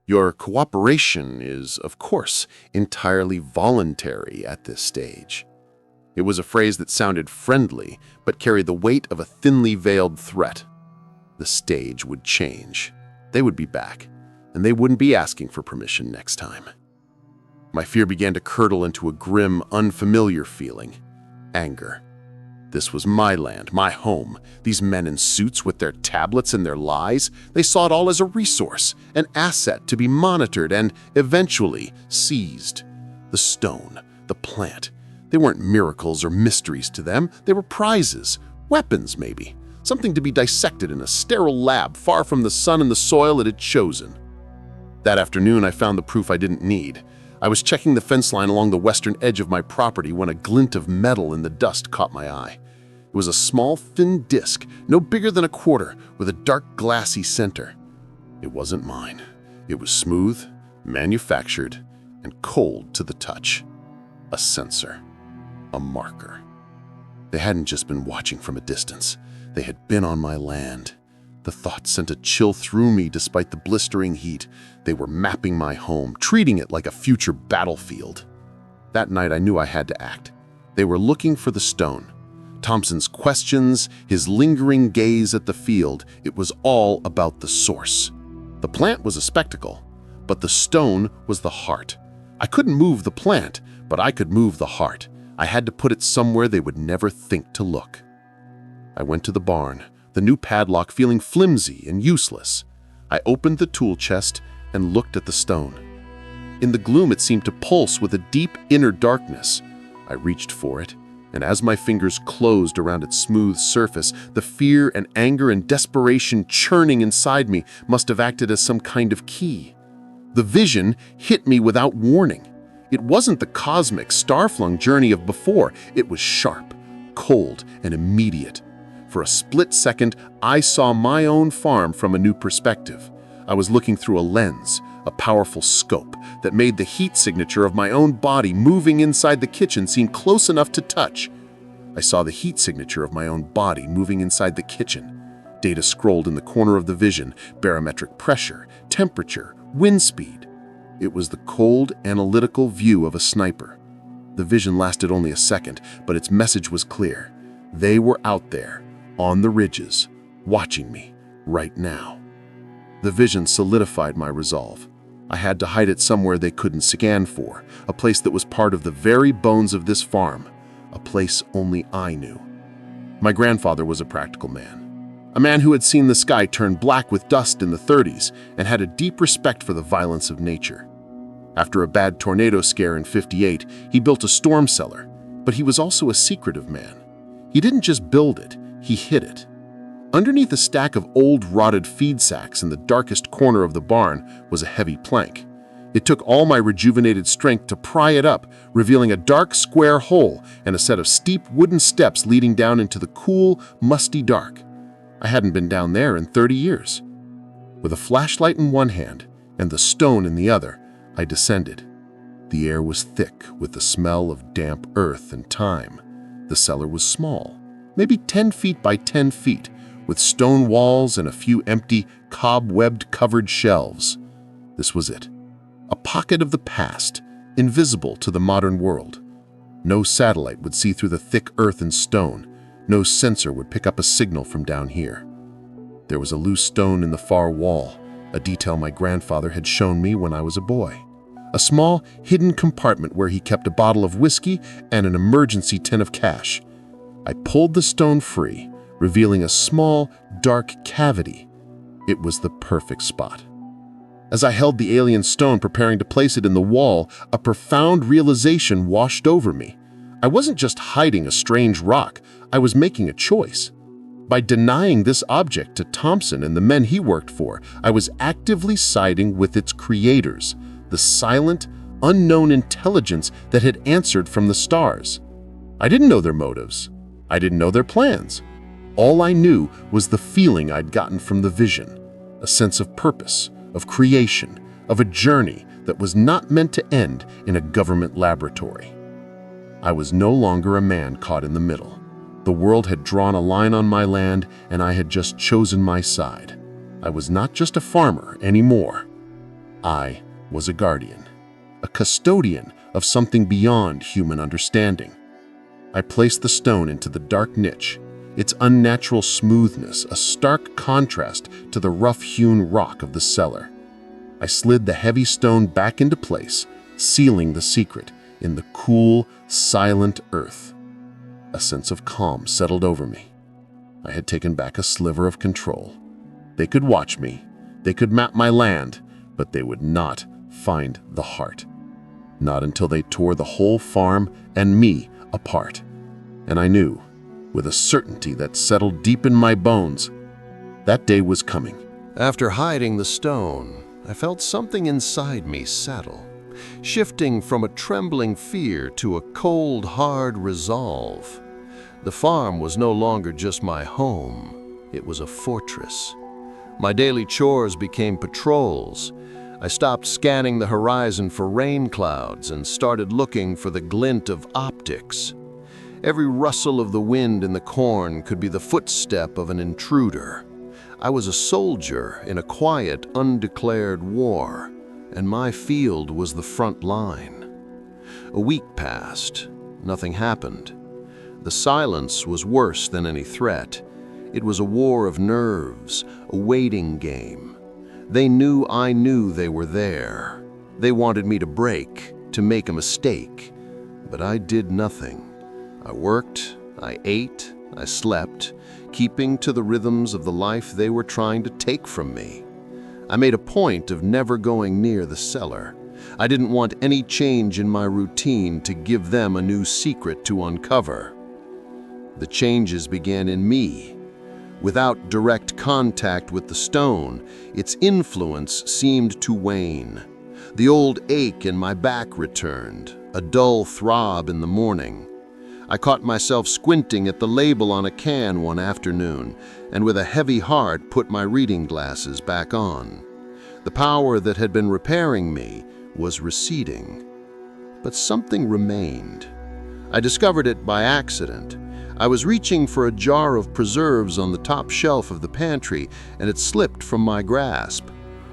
Your cooperation is, of course, entirely voluntary at this stage. It was a phrase that sounded friendly, but carried the weight of a thinly veiled threat. The stage would change. They would be back, and they wouldn't be asking for permission next time. My fear began to curdle into a grim, unfamiliar feeling. Anger. This was my land, my home. These men in suits with their tablets and their lies, they saw it all as a resource, an asset to be monitored and, eventually, seized. The stone, the plant, they weren't miracles or mysteries to them. They were prizes, weapons maybe, something to be dissected in a sterile lab far from the sun and the soil it had chosen. That afternoon, I found the proof I didn't need. I was checking the fence line along the western edge of my property when a glint of metal in the dust caught my eye. It was a small, thin disc, no bigger than a quarter, with a dark, glassy center. It wasn't mine. It was smooth, manufactured, and cold to the touch. A sensor. A marker. They hadn't just been watching from a distance. They had been on my land. The thought sent a chill through me despite the blistering heat. They were mapping my home, treating it like a future battlefield. That night I knew I had to act. They were looking for the stone. Thompson's questions, his lingering gaze at the field, it was all about the source. The plant was a spectacle, but the stone was the heart. I couldn't move the plant, but I could move the heart. I had to put it somewhere they would never think to look. I went to the barn, the new padlock feeling flimsy and useless. I opened the tool chest and looked at the stone. In the gloom, it seemed to pulse with a deep inner darkness. I reached for it, and as my fingers closed around its smooth surface, the fear and anger and desperation churning inside me must have acted as some kind of key. The vision hit me without warning. It wasn't the cosmic, star-flung journey of before. It was sharp, cold, and immediate. For a split second, I saw my own farm from a new perspective. I was looking through a lens, a powerful scope that made the heat signature of my own body moving inside the kitchen seem close enough to touch. I saw the heat signature of my own body moving inside the kitchen. Data scrolled in the corner of the vision, barometric pressure, temperature, wind speed. It was the cold, analytical view of a sniper. The vision lasted only a second, but its message was clear. They were out there, on the ridges, watching me, right now. The vision solidified my resolve. I had to hide it somewhere they couldn't scan for, a place that was part of the very bones of this farm, a place only I knew. My grandfather was a practical man, a man who had seen the sky turn black with dust in the 30s and had a deep respect for the violence of nature. After a bad tornado scare in '58, he built a storm cellar, but he was also a secretive man. He didn't just build it, he hid it. Underneath a stack of old rotted feed sacks in the darkest corner of the barn was a heavy plank. It took all my rejuvenated strength to pry it up, revealing a dark square hole and a set of steep wooden steps leading down into the cool, musty dark. I hadn't been down there in 30 years. With a flashlight in one hand and the stone in the other, I descended. The air was thick with the smell of damp earth and thyme. The cellar was small, maybe 10 feet by 10 feet, with stone walls and a few empty, cobwebbed covered shelves. This was it. A pocket of the past, invisible to the modern world. No satellite would see through the thick earth and stone. No sensor would pick up a signal from down here. There was a loose stone in the far wall, a detail my grandfather had shown me when I was a boy. A small, hidden compartment where he kept a bottle of whiskey and an emergency tin of cash. I pulled the stone free, revealing a small, dark cavity. It was the perfect spot. As I held the alien stone preparing to place it in the wall, a profound realization washed over me. I wasn't just hiding a strange rock, I was making a choice. By denying this object to Thompson and the men he worked for, I was actively siding with its creators, the silent, unknown intelligence that had answered from the stars. I didn't know their motives. I didn't know their plans. All I knew was the feeling I'd gotten from the vision, a sense of purpose, of creation, of a journey that was not meant to end in a government laboratory. I was no longer a man caught in the middle. The world had drawn a line on my land, and I had just chosen my side. I was not just a farmer anymore. I was a guardian, a custodian of something beyond human understanding. I placed the stone into the dark niche, its unnatural smoothness a stark contrast to the rough-hewn rock of the cellar. I slid the heavy stone back into place, sealing the secret in the cool, silent earth. A sense of calm settled over me. I had taken back a sliver of control. They could watch me, they could map my land, but they would not find the heart. Not until they tore the whole farm and me apart. And I knew, with a certainty that settled deep in my bones, that day was coming. After hiding the stone, I felt something inside me settle, shifting from a trembling fear to a cold, hard resolve. The farm was no longer just my home, it was a fortress. My daily chores became patrols. I stopped scanning the horizon for rain clouds and started looking for the glint of optics. Every rustle of the wind in the corn could be the footstep of an intruder. I was a soldier in a quiet, undeclared war, and my field was the front line. A week passed. Nothing happened. The silence was worse than any threat. It was a war of nerves, a waiting game. They knew I knew they were there. They wanted me to break, to make a mistake. But I did nothing. I worked, I ate, I slept, keeping to the rhythms of the life they were trying to take from me. I made a point of never going near the cellar. I didn't want any change in my routine to give them a new secret to uncover. The changes began in me. Without direct contact with the stone, its influence seemed to wane. The old ache in my back returned, a dull throb in the morning. I caught myself squinting at the label on a can one afternoon, and with a heavy heart put my reading glasses back on. The power that had been repairing me was receding. But something remained. I discovered it by accident. I was reaching for a jar of preserves on the top shelf of the pantry, and it slipped from my grasp.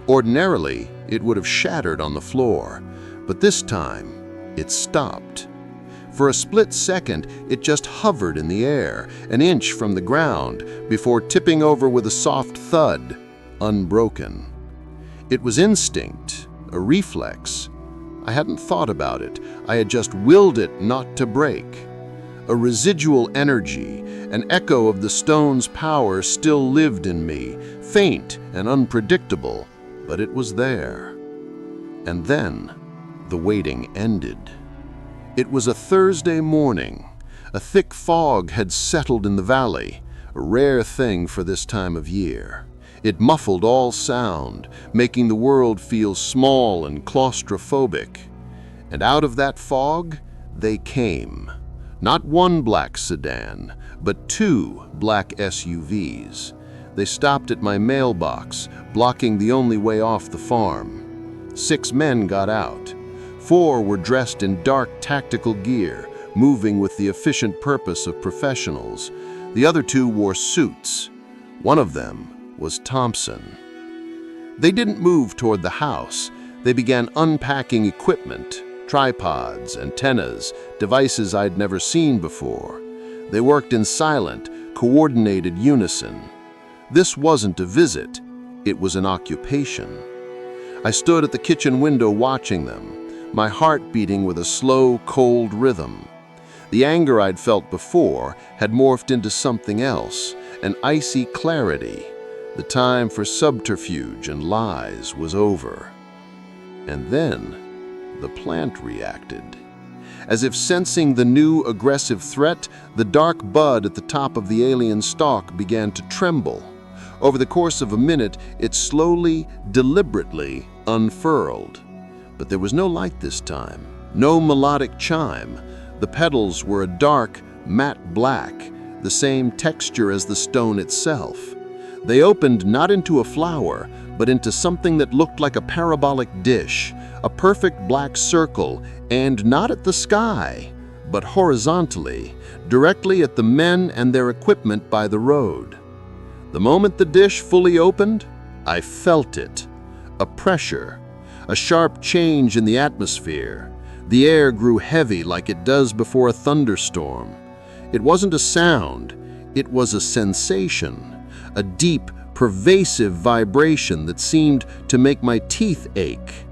Ordinarily, it would have shattered on the floor, but this time, it stopped. For a split second, it just hovered in the air, an inch from the ground, before tipping over with a soft thud, unbroken. It was instinct, a reflex. I hadn't thought about it. I had just willed it not to break. A residual energy, an echo of the stone's power still lived in me, faint and unpredictable, but it was there. And then, the waiting ended. It was a Thursday morning. A thick fog had settled in the valley, a rare thing for this time of year. It muffled all sound, making the world feel small and claustrophobic. And out of that fog, they came. Not one black sedan, but two black SUVs. They stopped at my mailbox, blocking the only way off the farm. 6 men got out. 4 were dressed in dark tactical gear, moving with the efficient purpose of professionals. The other 2 wore suits. One of them was Thompson. They didn't move toward the house. They began unpacking equipment, tripods, antennas, devices I'd never seen before. They worked in silent, coordinated unison. This wasn't a visit. It was an occupation. I stood at the kitchen window watching them, my heart beating with a slow, cold rhythm. The anger I'd felt before had morphed into something else, an icy clarity. The time for subterfuge and lies was over. And then the plant reacted. As if sensing the new aggressive threat, the dark bud at the top of the alien stalk began to tremble. Over the course of a minute, it slowly, deliberately unfurled. But there was no light this time, no melodic chime. The petals were a dark, matte black, the same texture as the stone itself. They opened not into a flower, but into something that looked like a parabolic dish, a perfect black circle, and not at the sky, but horizontally, directly at the men and their equipment by the road. The moment the dish fully opened, I felt it. A pressure, a sharp change in the atmosphere. The air grew heavy like it does before a thunderstorm. It wasn't a sound, it was a sensation, a deep, pervasive vibration that seemed to make my teeth ache.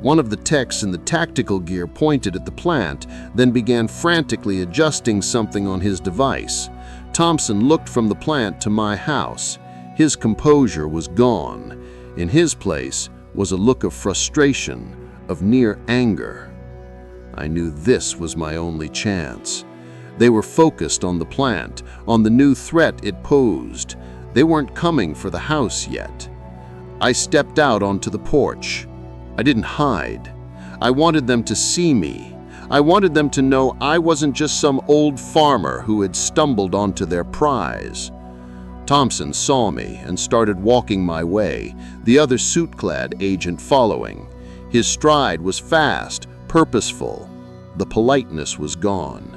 One of the techs in the tactical gear pointed at the plant, then began frantically adjusting something on his device. Thompson looked from the plant to my house. His composure was gone. In his place was a look of frustration, of near anger. I knew this was my only chance. They were focused on the plant, on the new threat it posed. They weren't coming for the house yet. I stepped out onto the porch. I didn't hide. I wanted them to see me. I wanted them to know I wasn't just some old farmer who had stumbled onto their prize. Thompson saw me and started walking my way, the other suit-clad agent following. His stride was fast, purposeful. The politeness was gone.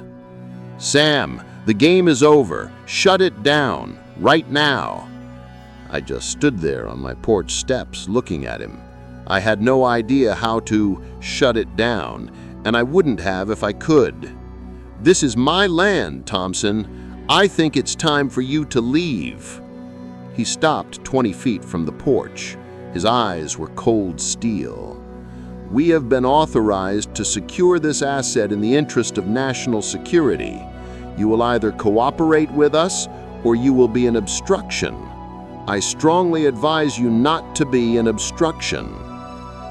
"Sam, the game is over. Shut it down, right now." I just stood there on my porch steps looking at him. I had no idea how to shut it down, and I wouldn't have if I could. "This is my land, Thompson. I think it's time for you to leave." He stopped 20 feet from the porch. His eyes were cold steel. "We have been authorized to secure this asset in the interest of national security. You will either cooperate with us or you will be an obstruction. I strongly advise you not to be an obstruction."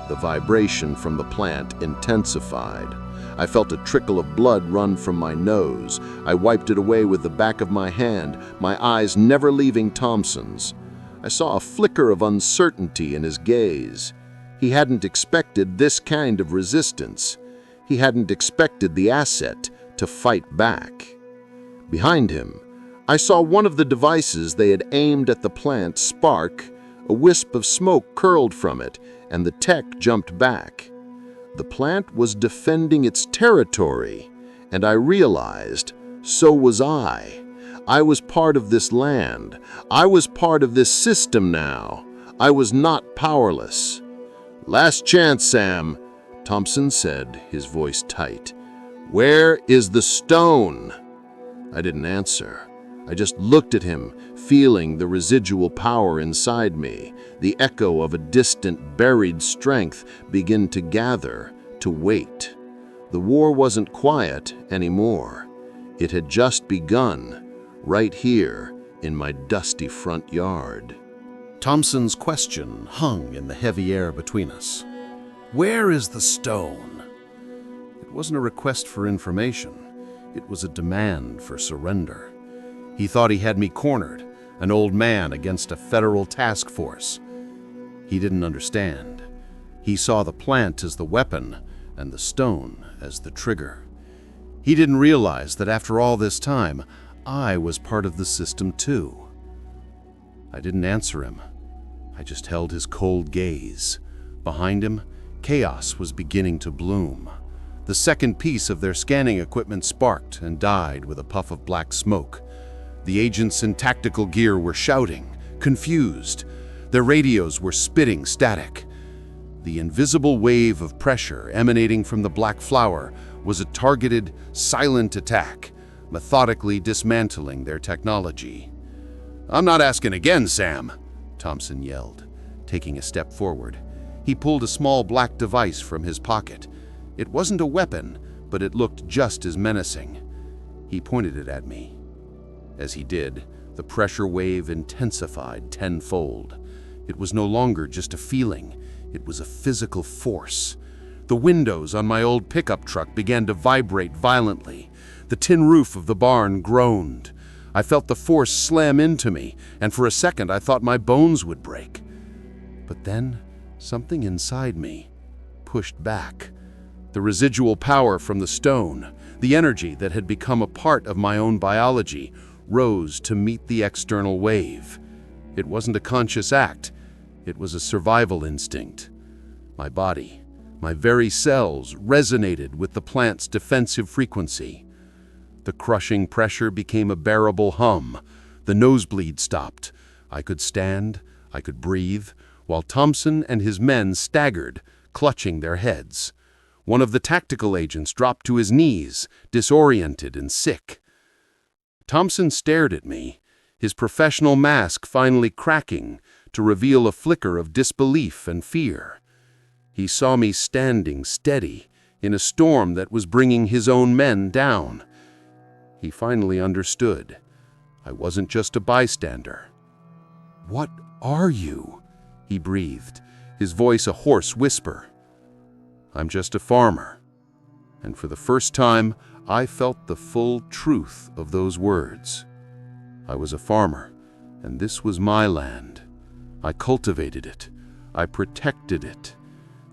The vibration from the plant intensified. I felt a trickle of blood run from my nose. I wiped it away with the back of my hand, my eyes never leaving Thompson's. I saw a flicker of uncertainty in his gaze. He hadn't expected this kind of resistance. He hadn't expected the asset to fight back. Behind him, I saw one of the devices they had aimed at the plant spark. A wisp of smoke curled from it, and the tech jumped back. The plant was defending its territory, and I realized so was I. I was part of this land. I was part of this system now. I was not powerless. "Last chance, Sam," Thompson said, his voice tight. "Where is the stone?" I didn't answer. I just looked at him, feeling the residual power inside me, the echo of a distant, buried strength begin to gather, to wait. The war wasn't quiet anymore. It had just begun, right here in my dusty front yard. Thompson's question hung in the heavy air between us. "Where is the stone?" It wasn't a request for information. It was a demand for surrender. He thought he had me cornered, an old man against a federal task force. He didn't understand. He saw the plant as the weapon and the stone as the trigger. He didn't realize that after all this time, I was part of the system too. I didn't answer him. I just held his cold gaze. Behind him, chaos was beginning to bloom. The second piece of their scanning equipment sparked and died with a puff of black smoke. The agents in tactical gear were shouting, confused. Their radios were spitting static. The invisible wave of pressure emanating from the black flower was a targeted, silent attack, methodically dismantling their technology. "I'm not asking again, Sam," Thompson yelled. Taking a step forward, he pulled a small black device from his pocket. It wasn't a weapon, but it looked just as menacing. He pointed it at me. As he did, the pressure wave intensified tenfold. It was no longer just a feeling, it was a physical force. The windows on my old pickup truck began to vibrate violently. The tin roof of the barn groaned. I felt the force slam into me, and for a second I thought my bones would break. But then, something inside me pushed back. The residual power from the stone, the energy that had become a part of my own biology, rose to meet the external wave. It wasn't a conscious act. It was a survival instinct. My body, my very cells, resonated with the plant's defensive frequency. The crushing pressure became a bearable hum. The nosebleed stopped. I could stand, I could breathe, while Thompson and his men staggered, clutching their heads. One of the tactical agents dropped to his knees, disoriented and sick. Thompson stared at me, his professional mask finally cracking to reveal a flicker of disbelief and fear. He saw me standing steady in a storm that was bringing his own men down. He finally understood. I wasn't just a bystander. "What are you?" he breathed, his voice a hoarse whisper. "I'm just a farmer." And for the first time, I felt the full truth of those words. I was a farmer, and this was my land. I cultivated it. I protected it.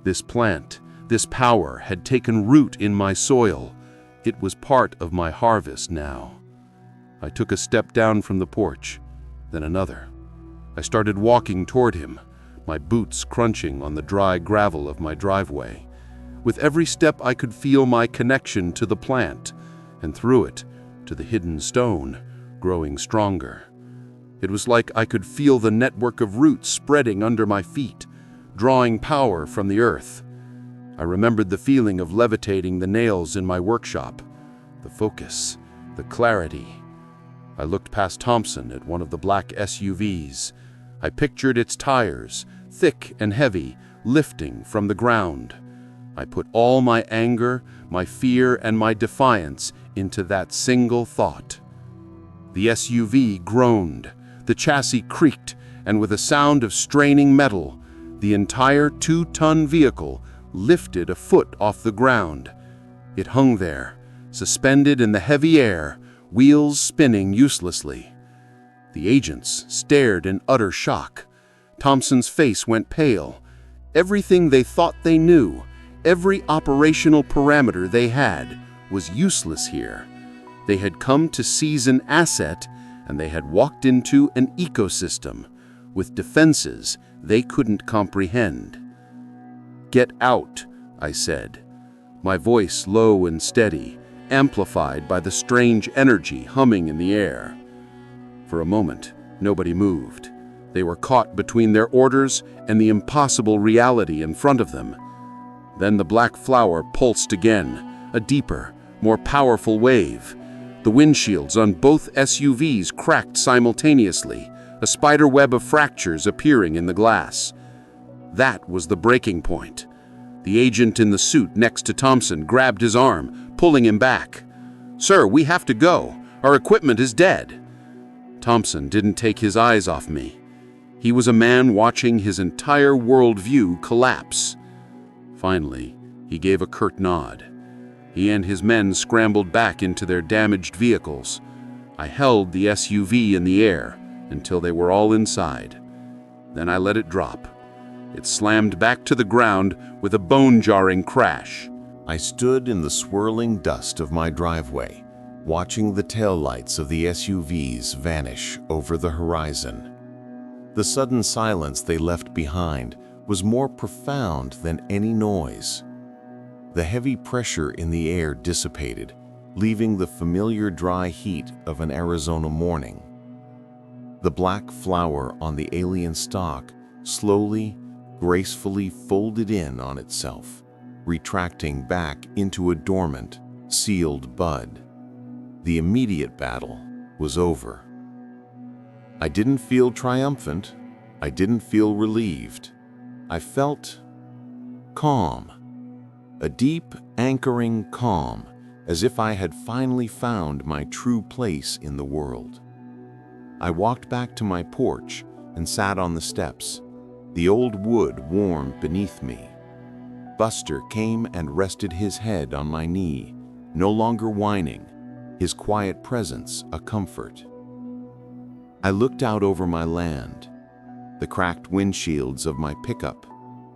This plant, this power had taken root in my soil. It was part of my harvest now. I took a step down from the porch, then another. I started walking toward him, my boots crunching on the dry gravel of my driveway. With every step I could feel my connection to the plant, and through it, to the hidden stone, growing stronger. It was like I could feel the network of roots spreading under my feet, drawing power from the earth. I remembered the feeling of levitating the nails in my workshop, the focus, the clarity. I looked past Thompson at one of the black SUVs. I pictured its tires, thick and heavy, lifting from the ground. I put all my anger, my fear, and my defiance into that single thought. The SUV groaned, the chassis creaked, and with a sound of straining metal, the entire 2-ton vehicle lifted a foot off the ground. It hung there, suspended in the heavy air, wheels spinning uselessly. The agents stared in utter shock. Thompson's face went pale. Everything they thought they knew, every operational parameter they had, was useless here. They had come to seize an asset, and they had walked into an ecosystem with defenses they couldn't comprehend. "Get out," I said, my voice low and steady, amplified by the strange energy humming in the air. For a moment, nobody moved. They were caught between their orders and the impossible reality in front of them. Then the black flower pulsed again, a deeper, more powerful wave. The windshields on both SUVs cracked simultaneously, a spider web of fractures appearing in the glass. That was the breaking point. The agent in the suit next to Thompson grabbed his arm, pulling him back. "Sir, we have to go. Our equipment is dead." Thompson didn't take his eyes off me. He was a man watching his entire worldview collapse. Finally, he gave a curt nod. He and his men scrambled back into their damaged vehicles. I held the SUV in the air until they were all inside. Then I let it drop. It slammed back to the ground with a bone-jarring crash. I stood in the swirling dust of my driveway, watching the taillights of the SUVs vanish over the horizon. The sudden silence they left behind was more profound than any noise. The heavy pressure in the air dissipated, leaving the familiar dry heat of an Arizona morning. The black flower on the alien stalk slowly, gracefully folded in on itself, retracting back into a dormant, sealed bud. The immediate battle was over. I didn't feel triumphant, I didn't feel relieved. I felt calm. A deep, anchoring calm, as if I had finally found my true place in the world. I walked back to my porch and sat on the steps, the old wood warm beneath me. Buster came and rested his head on my knee, no longer whining, his quiet presence a comfort. I looked out over my land, the cracked windshields of my pickup,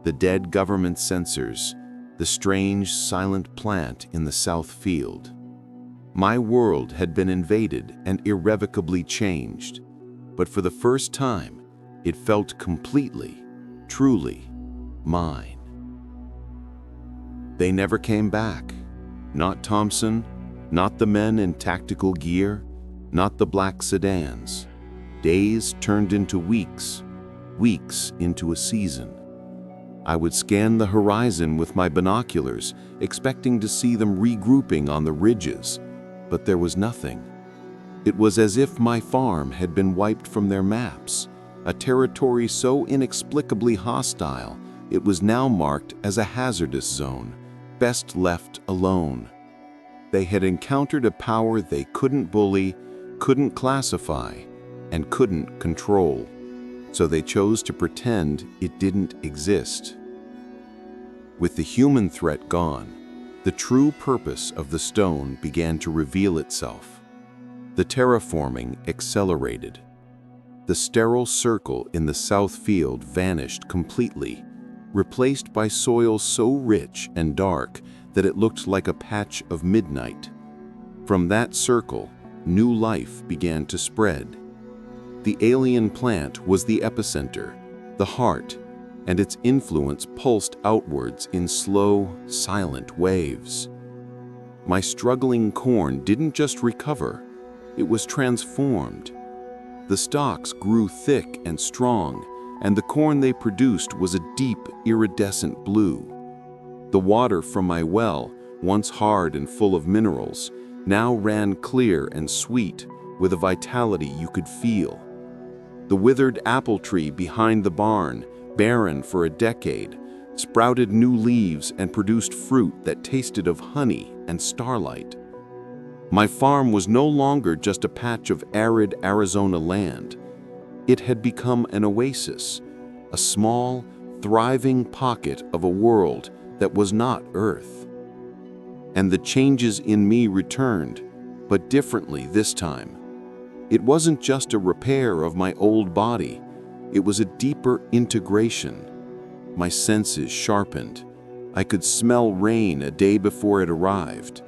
the dead government sensors, the strange, silent plant in the south field. My world had been invaded and irrevocably changed, but for the first time, it felt completely, truly mine. They never came back. Not Thompson, not the men in tactical gear, not the black sedans. Days turned into weeks, weeks into a season. I would scan the horizon with my binoculars, expecting to see them regrouping on the ridges, but there was nothing. It was as if my farm had been wiped from their maps, a territory so inexplicably hostile it was now marked as a hazardous zone, best left alone. They had encountered a power they couldn't bully, couldn't classify, and couldn't control, so they chose to pretend it didn't exist. With the human threat gone, the true purpose of the stone began to reveal itself. The terraforming accelerated. The sterile circle in the south field vanished completely, replaced by soil so rich and dark that it looked like a patch of midnight. From that circle, new life began to spread. The alien plant was the epicenter, the heart, and its influence pulsed outwards in slow, silent waves. My struggling corn didn't just recover, it was transformed. The stalks grew thick and strong, and the corn they produced was a deep, iridescent blue. The water from my well, once hard and full of minerals, now ran clear and sweet with a vitality you could feel. The withered apple tree behind the barn, barren for a decade, sprouted new leaves and produced fruit that tasted of honey and starlight. My farm was no longer just a patch of arid Arizona land. It had become an oasis, a small, thriving pocket of a world that was not Earth. And the changes in me returned, but differently this time. It wasn't just a repair of my old body, it was a deeper integration. My senses sharpened. I could smell rain a day before it arrived.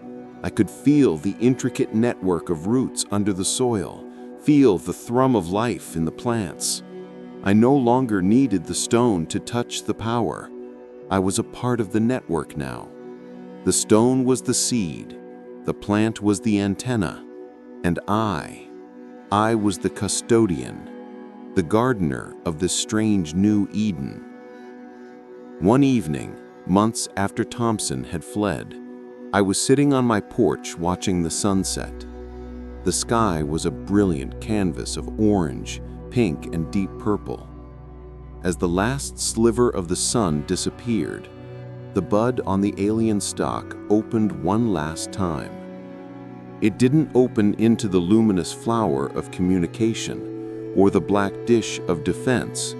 I could feel the intricate network of roots under the soil, feel the thrum of life in the plants. I no longer needed the stone to touch the power. I was a part of the network now. The stone was the seed, the plant was the antenna, and I was the custodian, the gardener of this strange new Eden. One evening, months after Thompson had fled, I was sitting on my porch watching the sunset. The sky was a brilliant canvas of orange, pink, and deep purple. As the last sliver of the sun disappeared, the bud on the alien stalk opened one last time. It didn't open into the luminous flower of communication or the black dish of defense.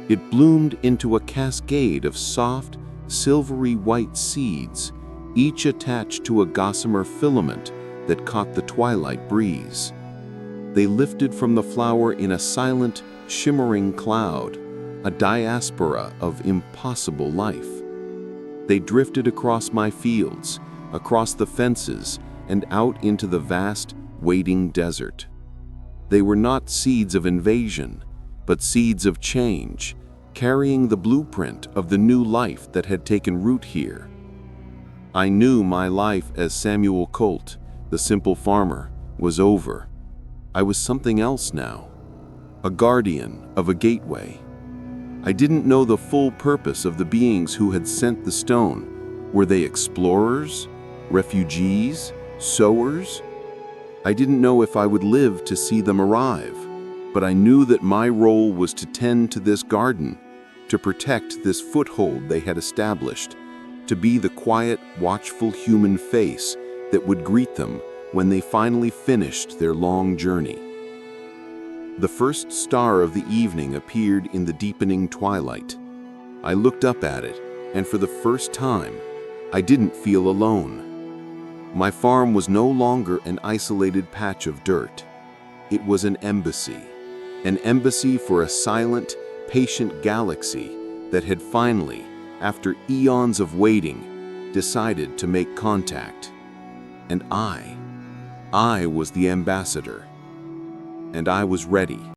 It bloomed into a cascade of soft, silvery white seeds, each attached to a gossamer filament that caught the twilight breeze. They lifted from the flower in a silent, shimmering cloud, a diaspora of impossible life. They drifted across my fields, across the fences, and out into the vast, waiting desert. They were not seeds of invasion, but seeds of change, carrying the blueprint of the new life that had taken root here. I knew my life as Samuel Colt, the simple farmer, was over. I was something else now, a guardian of a gateway. I didn't know the full purpose of the beings who had sent the stone. Were they explorers, refugees, sowers? I didn't know if I would live to see them arrive. But I knew that my role was to tend to this garden, to protect this foothold they had established, to be the quiet, watchful human face that would greet them when they finally finished their long journey. The first star of the evening appeared in the deepening twilight. I looked up at it, and for the first time, I didn't feel alone. My farm was no longer an isolated patch of dirt. It was an embassy for a silent, patient galaxy that had finally, after eons of waiting, decided to make contact. And I was the ambassador. And I was ready.